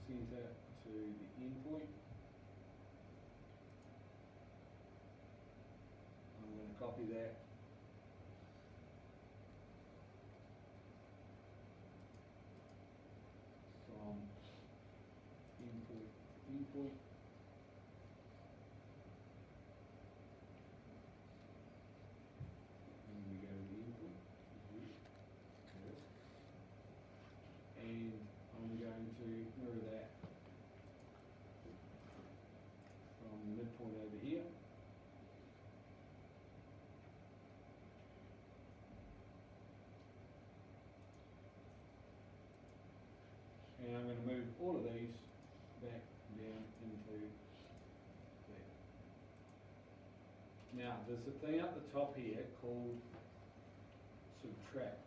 centre to the end point. I'm going to copy that from end point. And we go to the end point. Yes. And I'm going to mirror that from the midpoint over here. And I'm going to move all of these back down into there. Now, there's a thing up the top here called subtract.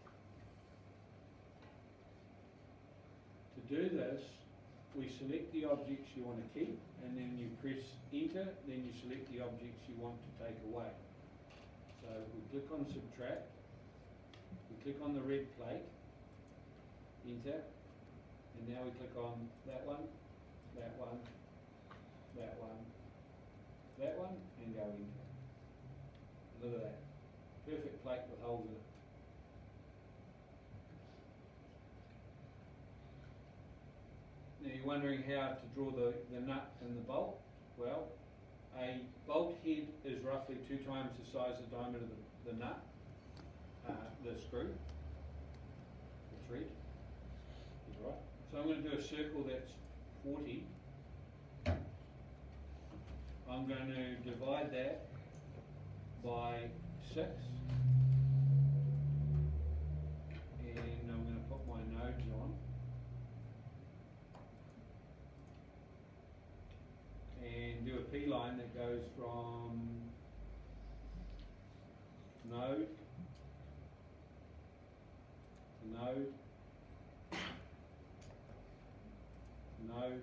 To do this, we select the objects you want to keep, and then you press enter, then you select the objects you want to take away. So we click on subtract, we click on the red plate, enter, and now we click on that one, that one, that one, that one, and go enter. Look at that. Perfect plate with holes in it. Now you're wondering how to draw the nut and the bolt. Well, a bolt head is roughly 2 times the size of the diameter of the nut, the screw, the thread, is right. So I'm going to do a circle that's 40. I'm going to divide that by 6. And I'm going to put my nodes on. And do a P line that goes from node a node, node,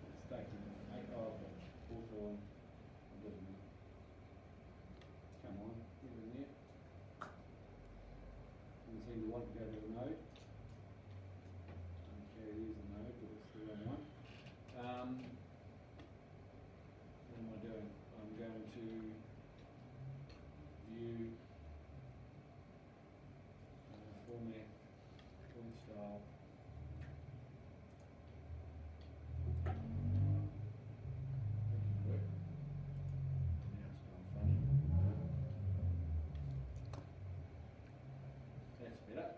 it's taking 8 hours, Hawthorne, it doesn't matter. Come on, get in there. Doesn't seem to want to go to the node. Okay, it is a node, but it's the wrong one. What am I doing? I'm going to view, format, point style. That didn't work. Now it's gone funny. That's better.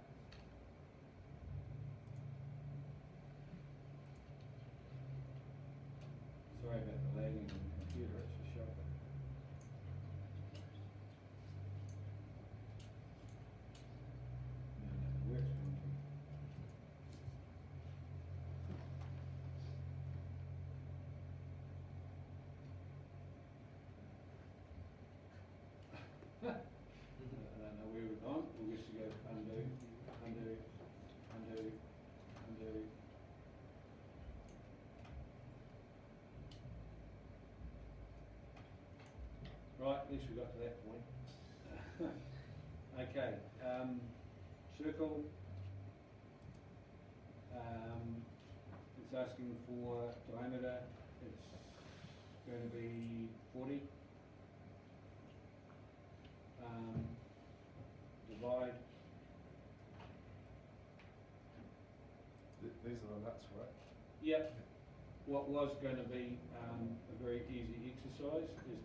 Sorry about the lagging on the computer, it's just shocking. Now that the work's going to. I don't know where we've gone, we'll just go undo, undo, undo, undo. Right, at least we got to that point. Okay, circle. It's asking for diameter, it's going to be 40. Divide, These are the nuts, right? yep. What was going to be a very easy exercise is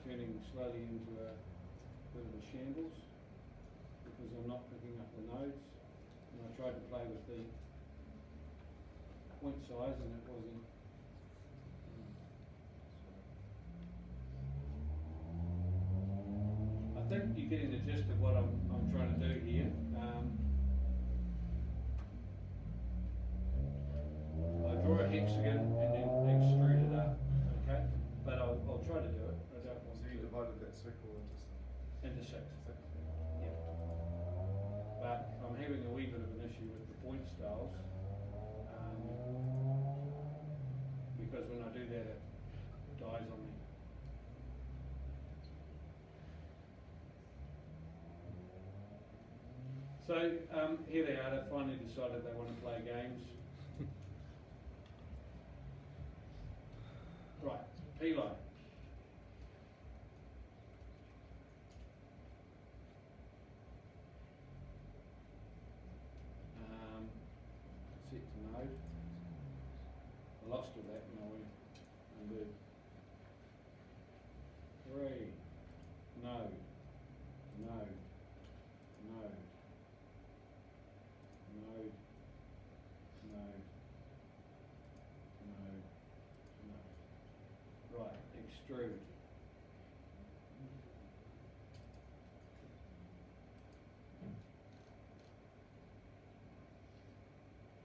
turning slowly into a bit of a shambles because I'm not picking up the nodes. And I tried to play with the point size and it wasn't. I think you're getting the gist of what I'm trying to do here. I draw a hexagon and then extrude it up, okay? But I'll try to do it. I don't want So you to divided that circle into six. into 6. Yeah. But I'm having a wee bit of an issue with the point styles, because when I do that it dies on me. So here they are, they finally decided they want to play games. Right, P-line. Set to node. I lost all that when I went undo. 3, node, node, node, node, node, node, node. Right, extrude.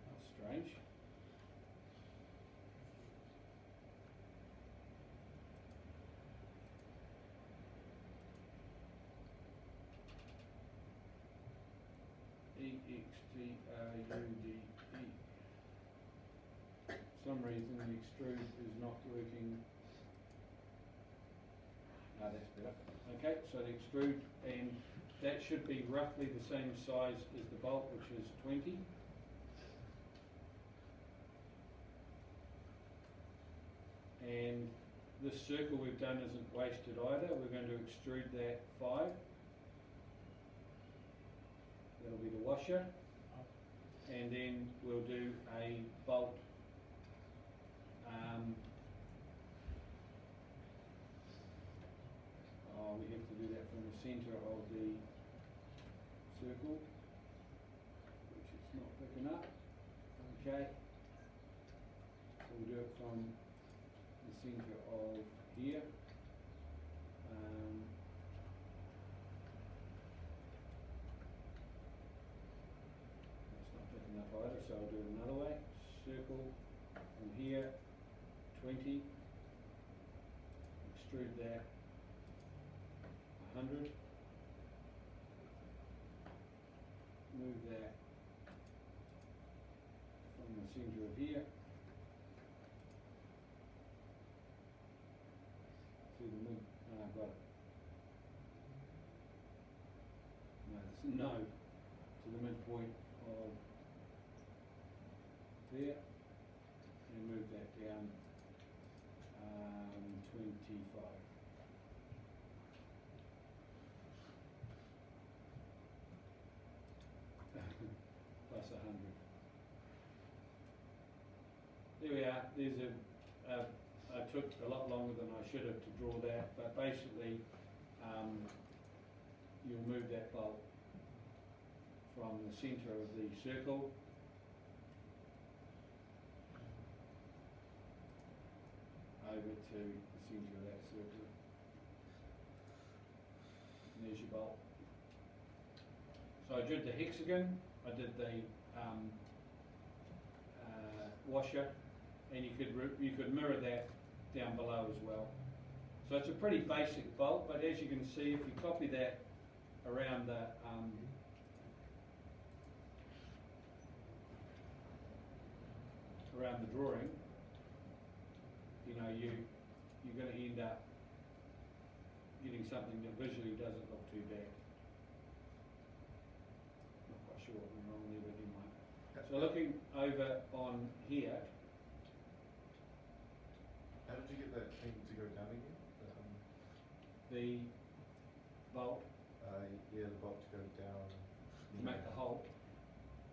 That's strange. EXTRUDE. For some reason the extrude is not working. Ah, that's better. Okay, so the extrude, and that should be roughly the same size as the bolt, which is 20. And this circle we've done isn't wasted either. We're going to extrude that 5. That'll be the washer. And then we'll do a bolt. We have to do that from the centre of the circle, which it's not picking up. Okay. So we'll do it from the centre of here. That's not picking up either, so I'll do it another way. Circle from here, 20. Extrude that 100. Move that from the centre of here to the mid, no, I've got it. No, to the midpoint of there, and move that down 25. Plus 100. There we are. There's I took a lot longer than I should have to draw that, but basically you'll move that bolt from the centre of the circle over to the centre of that circle. And there's your bolt. So I did the hexagon, I did the washer, and you could mirror that down below as well. So it's a pretty basic bolt, but as you can see, if you copy that around the drawing, you know, you're going to end up getting something that visually doesn't look too bad. Not quite sure what went wrong there, but anyway. So looking over on here, How did you get that thing to go down again? the bolt Yeah, the bolt to go down. to make the hole,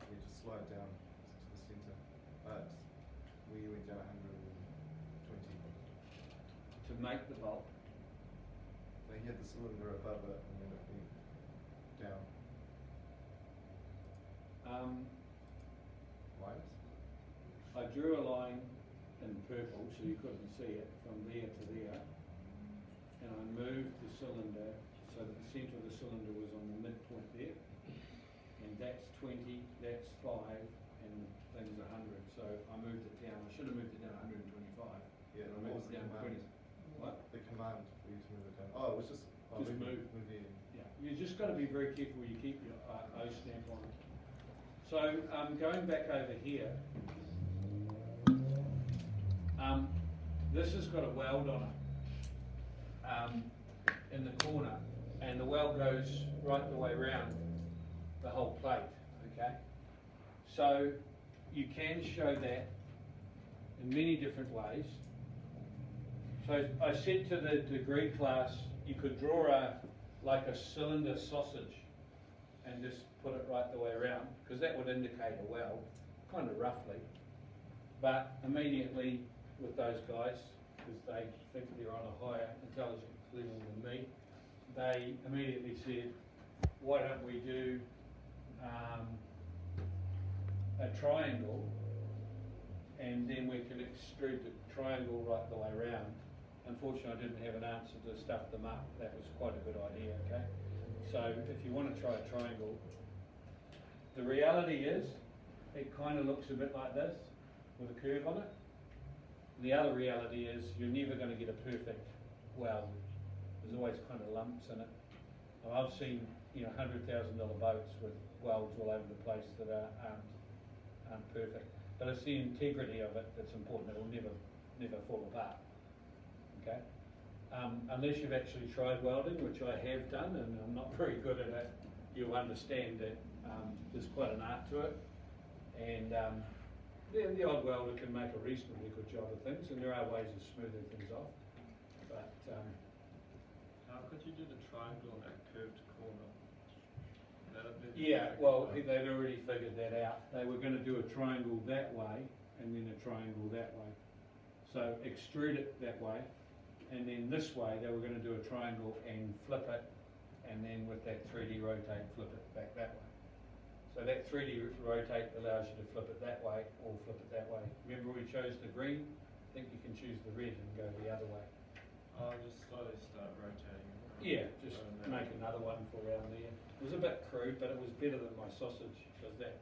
You just slide down to the centre. We went down 120. to make the bolt. They had the cylinder above it and then it went down. Minus? I drew a line in purple so you couldn't see it from there to there, and I moved the cylinder so that the centre of the cylinder was on the midpoint there, and that's 20, that's 5, and the thing's 100. So I moved it down. I should have moved it down 125. Yeah, and I what moved was it the down command? 20. What? The command for you to move it down. Oh, it was just, Just move. Move the end. Yeah, you just got to be very careful where you keep your O stamp on it. So going back over here, this has got a weld on it in the corner, and the weld goes right the way around the whole plate, okay? So you can show that in many different ways. So I said to the degree class, you could draw like a cylinder sausage and just put it right the way around, because that would indicate a weld, kind of roughly. But immediately with those guys, because they think they're on a higher intelligence level than me, they immediately said, why don't we do a triangle, and then we can extrude the triangle right the way around. Unfortunately, I didn't have an answer to stuff them up. That was quite a good idea, okay? So if you want to try a triangle, the reality is it kind of looks a bit like this with a curve on it. The other reality is you're never going to get a perfect weld. There's always kind of lumps in it. And I've seen, you know, $100,000 boats with welds all over the place that aren't perfect. But it's the integrity of it that's important. It will never fall apart. Okay? Unless you've actually tried welding, which I have done, and I'm not very good at it, you'll understand that there's quite an art to it. And the odd welder can make a reasonably good job of things, and there are ways of smoothing things off. But How could you do the triangle on that curved corner? yeah, well, they'd already figured that out. They were going to do a triangle that way, and then a triangle that way. So extrude it that way, and then this way they were going to do a triangle and flip it, and then with that 3D rotate, flip it back that way. So that 3D rotate allows you to flip it that way or flip it that way. Remember we chose the green? I think you can choose the red and go the other way. I'll just slowly start rotating it. Yeah, just make another one for around there. It was a bit crude, but it was better than my sausage, because that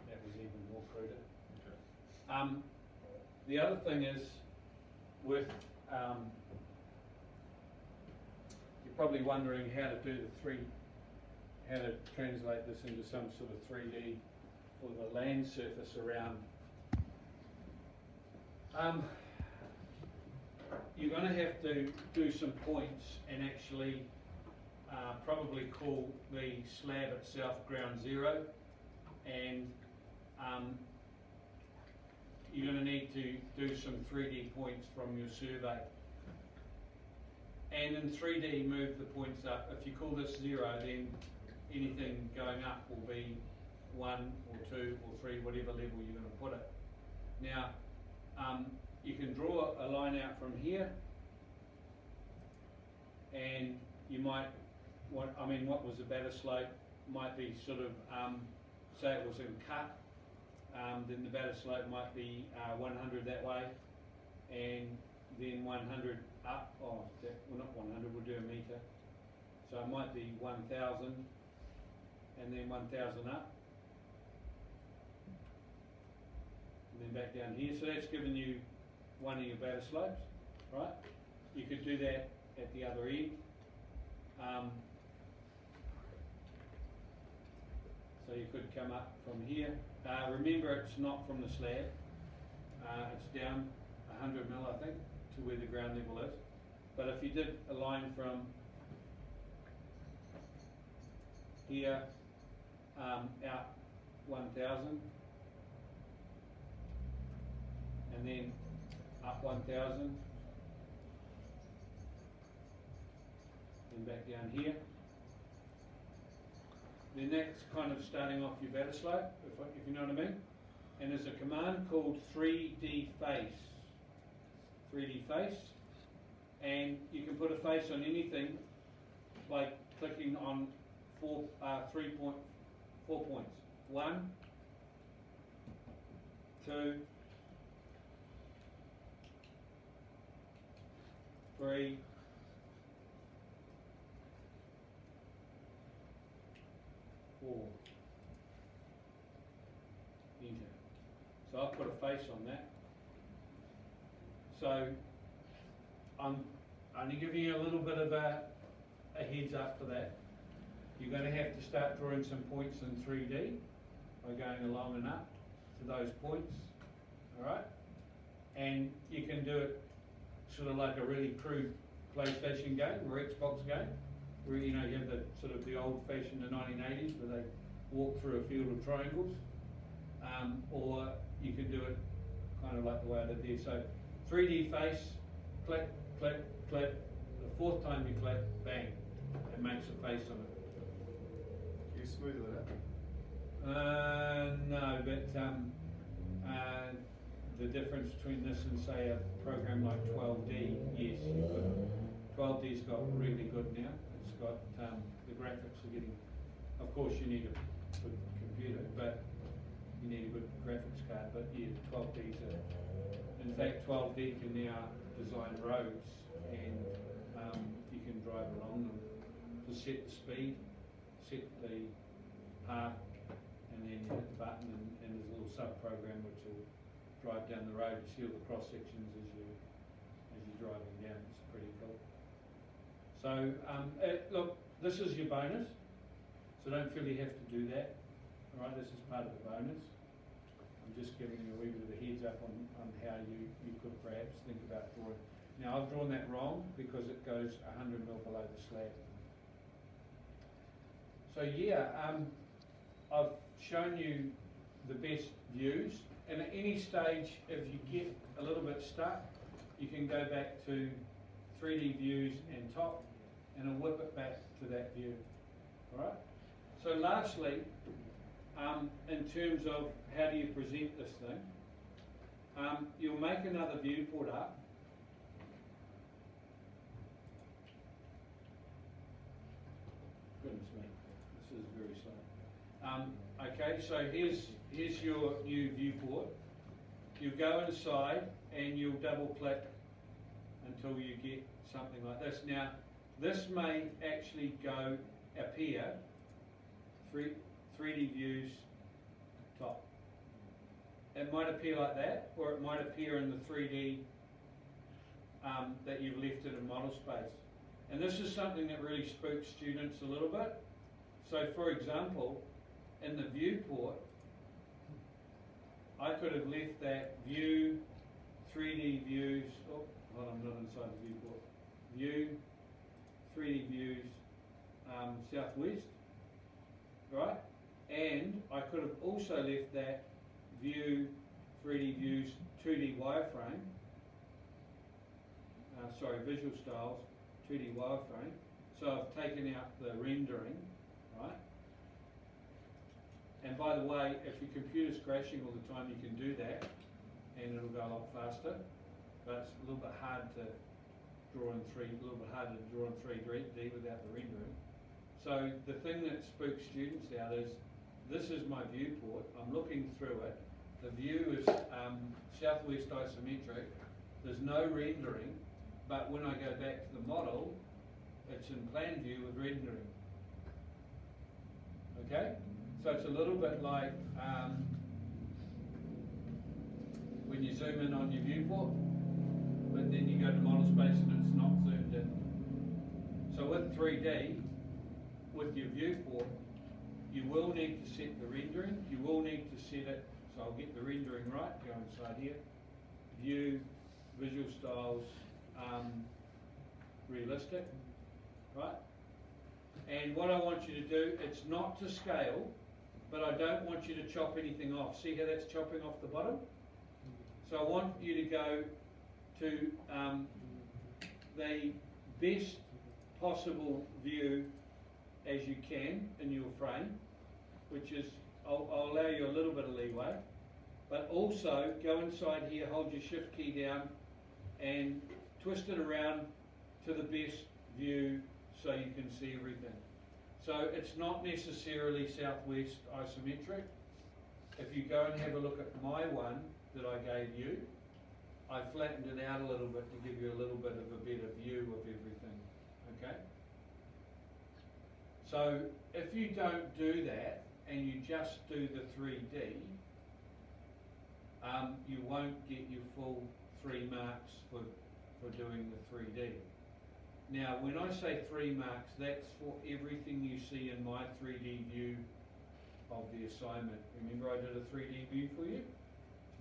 was even more cruder. Okay. The other thing is with your probably wondering how to do how to translate this into some sort of 3D for the land surface around. You're going to have to do some points and actually probably call the slab itself ground zero, and you're going to need to do some 3D points from your survey. And in 3D, move the points up. If you call this zero, then anything going up will be 1 or 2 or 3, whatever level you're going to put it. Now, you can draw a line out from here, and you might, what was a better slope might be sort of, say it was in cut, then the better slope might be 100 that way, and then 100 up, well not 100, we'll do a metre, so it might be 1,000, and then 1,000 up, and then back down here. So that's given you one of your better slopes, right? You could do that at the other end. So you could come up from here. Remember, it's not from the slab. It's down 100 mil, I think, to where the ground level is. But if you did a line from here out 1,000, and then up 1,000, and back down here, then that's kind of starting off your better slope, if you know what I mean. And there's a command called 3D face. 3D face, and you can put a face on anything by clicking on 4 points. 1, 2, 3, 4. Enter. So I'll put a face on that. So I'm only giving you a little bit of a heads up for that. You're going to have to start drawing some points in 3D by going along and up to those points, alright? And you can do it sort of like a really crude PlayStation game or Xbox game, where you have the sort of the old-fashioned, the 1980s, where they walk through a field of triangles, or you can do it kind of like the way I did there. So 3D face, click, click, click. The 4th time you click, bang, it makes a face on it. Can you smooth it out? No, but the difference between this and say a program like 12D, yes, you could. 12D's got really good now. It's got the graphics are getting. Of course, you need a good computer, but you need a good graphics card. But yeah, 12D's are. In fact, 12D can now design roads, and you can drive along them to set the speed, set the path, and then you hit the button, and there's a little sub-program which will drive down the road. You see all the cross sections as you're driving down. It's pretty cool. So look, this is your bonus. So don't feel you have to do that. All right, this is part of the bonus. I'm just giving you a wee bit of a heads up on how you could perhaps think about drawing. Now I've drawn that wrong because it goes 100 mil below the slab. So yeah, I've shown you the best views, and at any stage if you get a little bit stuck, you can go back to 3D views and top, and it'll whip it back to that view. Alright? So lastly, in terms of how do you present this thing, you'll make another viewport up. Goodness me, this is very slow. Okay, so here's your new viewport. You go inside and you'll double click until you get something like this. Now, this may actually appear 3D views top. It might appear like that, or it might appear in the 3D that you've left it in model space. And this is something that really spooks students a little bit. So for example, in the viewport, I could have left that view, 3D views, oh, well, I'm not inside the viewport. View, 3D views, southwest, right? And I could have also left that view, 3D views, 2D wireframe, visual styles, 2D wireframe. So I've taken out the rendering, right? And by the way, if your computer's crashing all the time, you can do that, and it'll go a lot faster. But it's a little bit hard to draw in 3D without the rendering. So the thing that spooks students out is, this is my viewport. I'm looking through it. The view is southwest isometric. There's no rendering, but when I go back to the model, it's in plan view with rendering. Okay? So it's a little bit like when you zoom in on your viewport, but then you go to model space and it's not zoomed in. So with 3D, with your viewport, you will need to set the rendering. You will need to set it, so I'll get the rendering right, go inside here. View, visual styles, realistic, right? And what I want you to do, it's not to scale, but I don't want you to chop anything off. See how that's chopping off the bottom? So I want you to go to the best possible view as you can in your frame, which is, I'll allow you a little bit of leeway, but also go inside here, hold your shift key down and twist it around to the best view so you can see everything. So it's not necessarily southwest isometric. If you go and have a look at my one that I gave you, I flattened it out a little bit to give you a little bit of a better view of everything, okay? So if you don't do that and you just do the 3D, you won't get your full 3 marks for doing the 3D. Now, when I say 3 marks, that's for everything you see in my 3D view of the assignment. Remember I did a 3D view for you?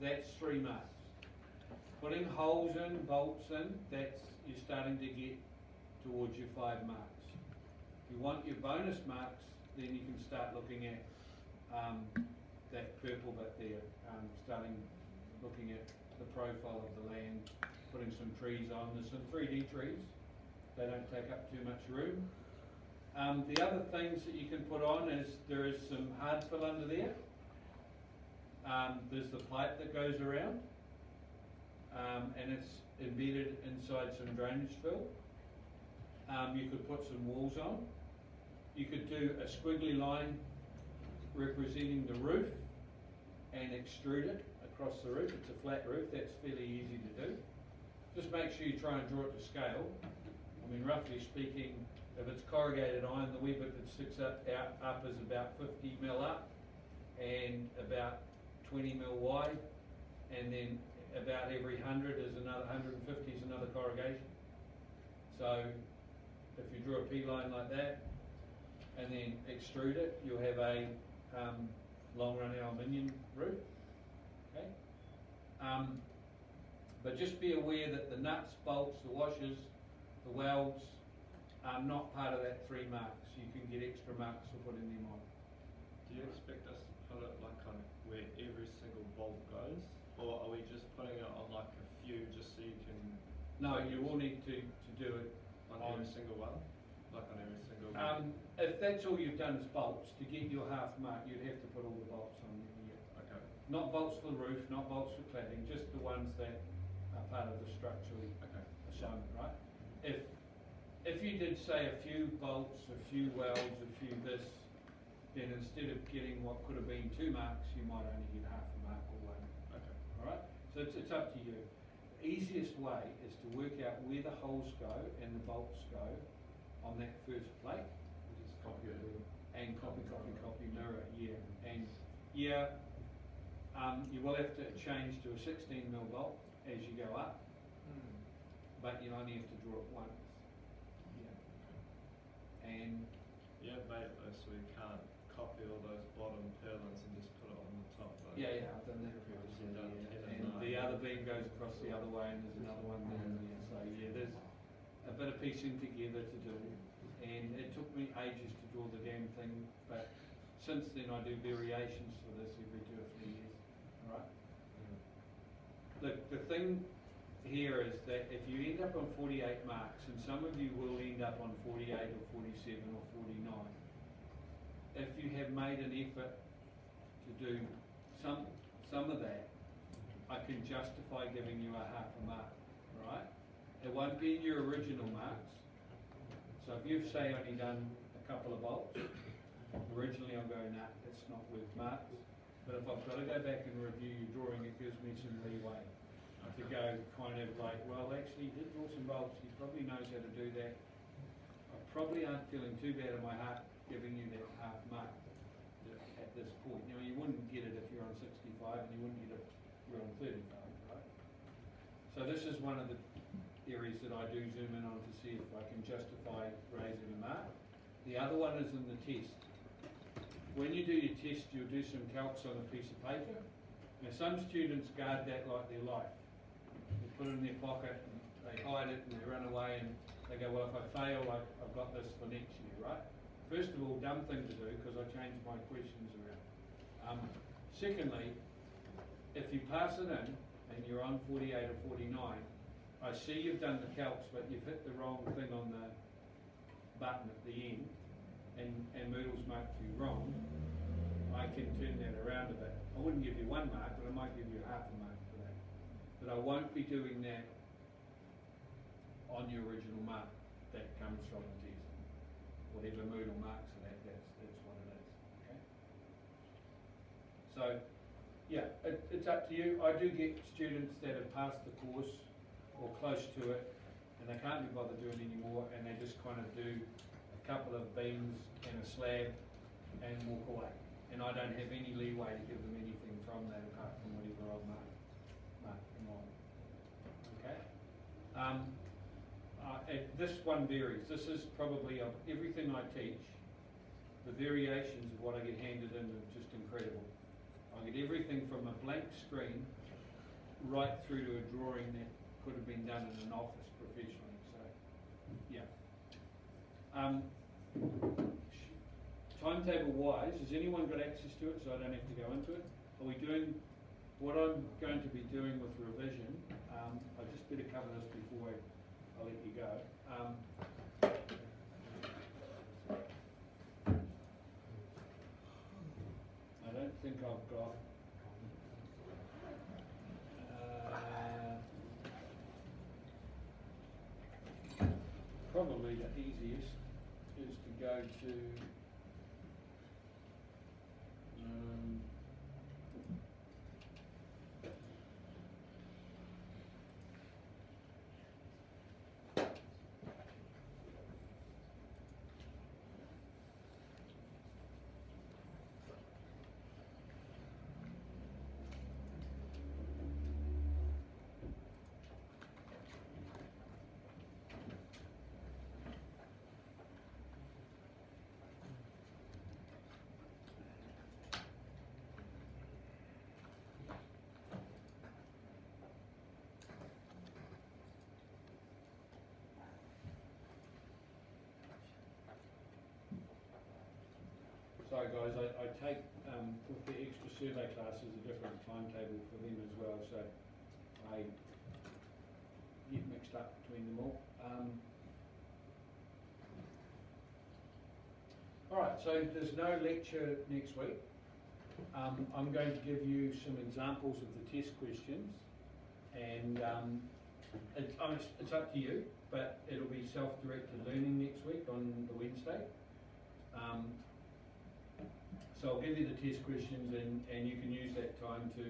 That's 3 marks. Putting holes in, bolts in, you're starting to get towards your 5 marks. If you want your bonus marks, then you can start looking at that purple bit there, looking at the profile of the land, putting some trees on. There's some 3D trees. They don't take up too much room. The other things that you can put on is there is some hard fill under there. There's the pipe that goes around, and it's embedded inside some drainage fill. You could put some walls on. You could do a squiggly line representing the roof and extrude it across the roof. It's a flat roof, that's fairly easy to do. Just make sure you try and draw it to scale. I mean, roughly speaking, if it's corrugated iron, the wee bit that sticks up is about 50 mil up and about 20 mil wide, and then about every 100 is another 150 is another corrugation. So if you draw a P line like that and then extrude it, you'll have a long run aluminium roof. Okay. But just be aware that the nuts, bolts, the washers, the welds are not part of that 3 marks. You can get extra marks for putting them on. Do you expect us to put it like on where every single bolt goes, or are we just putting it on like a few just so you can? No, you will need to do it on every single one, like on every single. If that's all you've done is bolts, to get your half mark, you'd have to put all the bolts on here. Okay. Not bolts for the roof, not bolts for cladding, just the ones that are part of the structural assignment, right? If you did say a few bolts, a few welds, a few this, then instead of getting what could have been 2 marks, you might only get half a mark or 1. Okay. All right? So it's up to you. Easiest way is to work out where the holes go and the bolts go on that first plate. Just copy it. And copy, mirror, yeah. And yeah, you will have to change to a 16 mil bolt as you go up, but you only have to draw it once. Yeah. and Yeah, made it though, so we can't copy all those bottom purlins and just put it on the top though. yeah, I've done that previously, Done yeah. 10 and And the 9. other beam goes across the other way and there's another one there, yeah, so yeah, there's a bit of piecing together to do. And it took me ages to draw the damn thing, but since then I do variations for this every 2 or 3 years, alright? The thing here is that if you end up on 48 marks, and some of you will end up on 48 or 47 or 49, if you have made an effort to do some of that, I can justify giving you a half a mark, right? It won't be in your original marks. So if you've say only done a couple of bolts, originally I'm going, nah, it's not worth marks. But if I've got to go back and review your drawing, it gives me some leeway to go kind of like, well, actually, he did draw some bolts, he probably knows how to do that. I probably aren't feeling too bad in my heart giving you that half mark at this point. You know, you wouldn't get it if you're on 65 and you wouldn't get it if you're on 35, right? So this is one of the areas that I do zoom in on to see if I can justify raising a mark. The other one is in the test. When you do your test, you'll do some calcs on a piece of paper. Now some students guard that like their life. They put it in their pocket and they hide it and they run away and they go, well, if I fail, I've got this for next year, right? First of all, dumb thing to do because I changed my questions around. Secondly, if you pass it in and you're on 48 or 49, I see you've done the calcs, but you've hit the wrong thing on the button at the end, and Moodle's marked you wrong. I can turn that around a bit. I wouldn't give you 1 mark, but I might give you half a mark for that. But I won't be doing that on your original mark that comes from the test. Whatever Moodle marks for that, that's what it is. Okay. So, yeah, it's up to you. I do get students that have passed the course or close to it, and they can't be bothered doing anymore, and they just kind of do a couple of beams and a slab and walk away. And I don't have any leeway to give them anything from that apart from whatever I've marked them on. Okay? This one varies. This is probably of everything I teach, the variations of what I get handed in are just incredible. I get everything from a blank screen right through to a drawing that could have been done in an office professionally. So, yeah. Timetable wise, has anyone got access to it so I don't have to go into it? Are we doing what I'm going to be doing with revision? I just better cover this before I let you go. I don't think I've got probably the easiest is to go to sorry guys, I take, with the extra survey classes, a different timetable for them as well, so I get mixed up between them all. Alright, so there's no lecture next week. I'm going to give you some examples of the test questions, and it's up to you, but it'll be self-directed learning next week on the Wednesday. So I'll give you the test questions and you can use that time to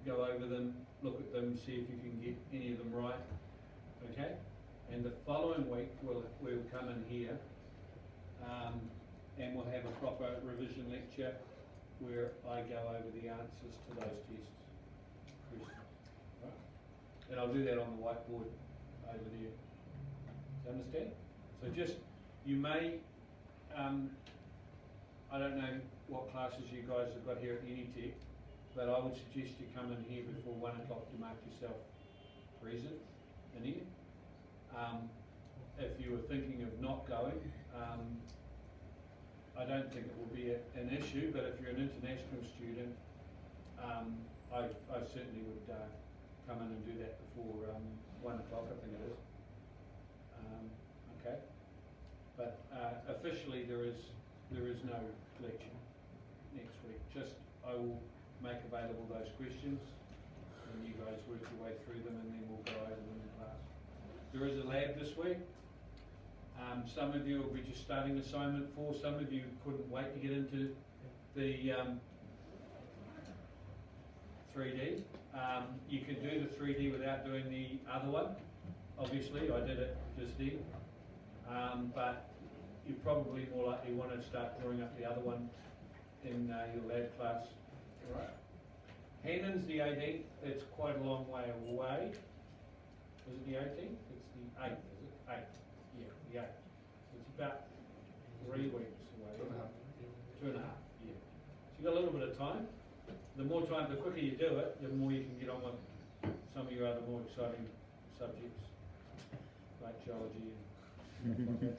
go over them, look at them, see if you can get any of them right, okay? And the following week we'll come in here and we'll have a proper revision lecture where I go over the answers to those tests questions, right? And I'll do that on the whiteboard over there. Do you understand? So just You may, I don't know what classes you guys have got here at Unitec, but I would suggest you come in here before 1 o'clock to mark yourself present in here. If you were thinking of not going, I don't think it will be an issue, but if you're an international student, I certainly would come in and do that before 1 o'clock, I think it is. Okay, but officially there is no lecture next week. Just I will make available those questions, and you guys work your way through them, and then we'll go over them in class. There is a lab this week. Some of you will be just starting assignment 4. Some of you couldn't wait to get into the 3D. You can do the 3D without doing the other one. Obviously, I did it just then. But you probably more likely want to start drawing up the other one in your lab class. All right. Hannon's the 18th. It's quite a long way away. Is it the 18th? It's the 8th, is it? 8th. Yeah, the 8th. It's about 3 weeks away. 2.5. 2.5, yeah. So you've got a little bit of time. The more time, the quicker you do it, the more you can get on with some of your other more exciting subjects, like geology and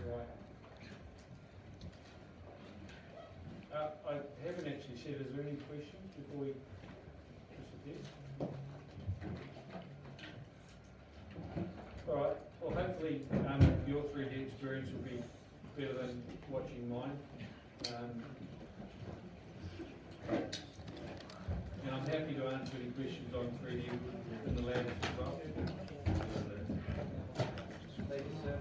right. I haven't actually said, is there any questions before we disappear? All right, well hopefully your 3D experience will be better than watching mine. And I'm happy to answer any questions on 3D in the lab as well. Thank you, sir.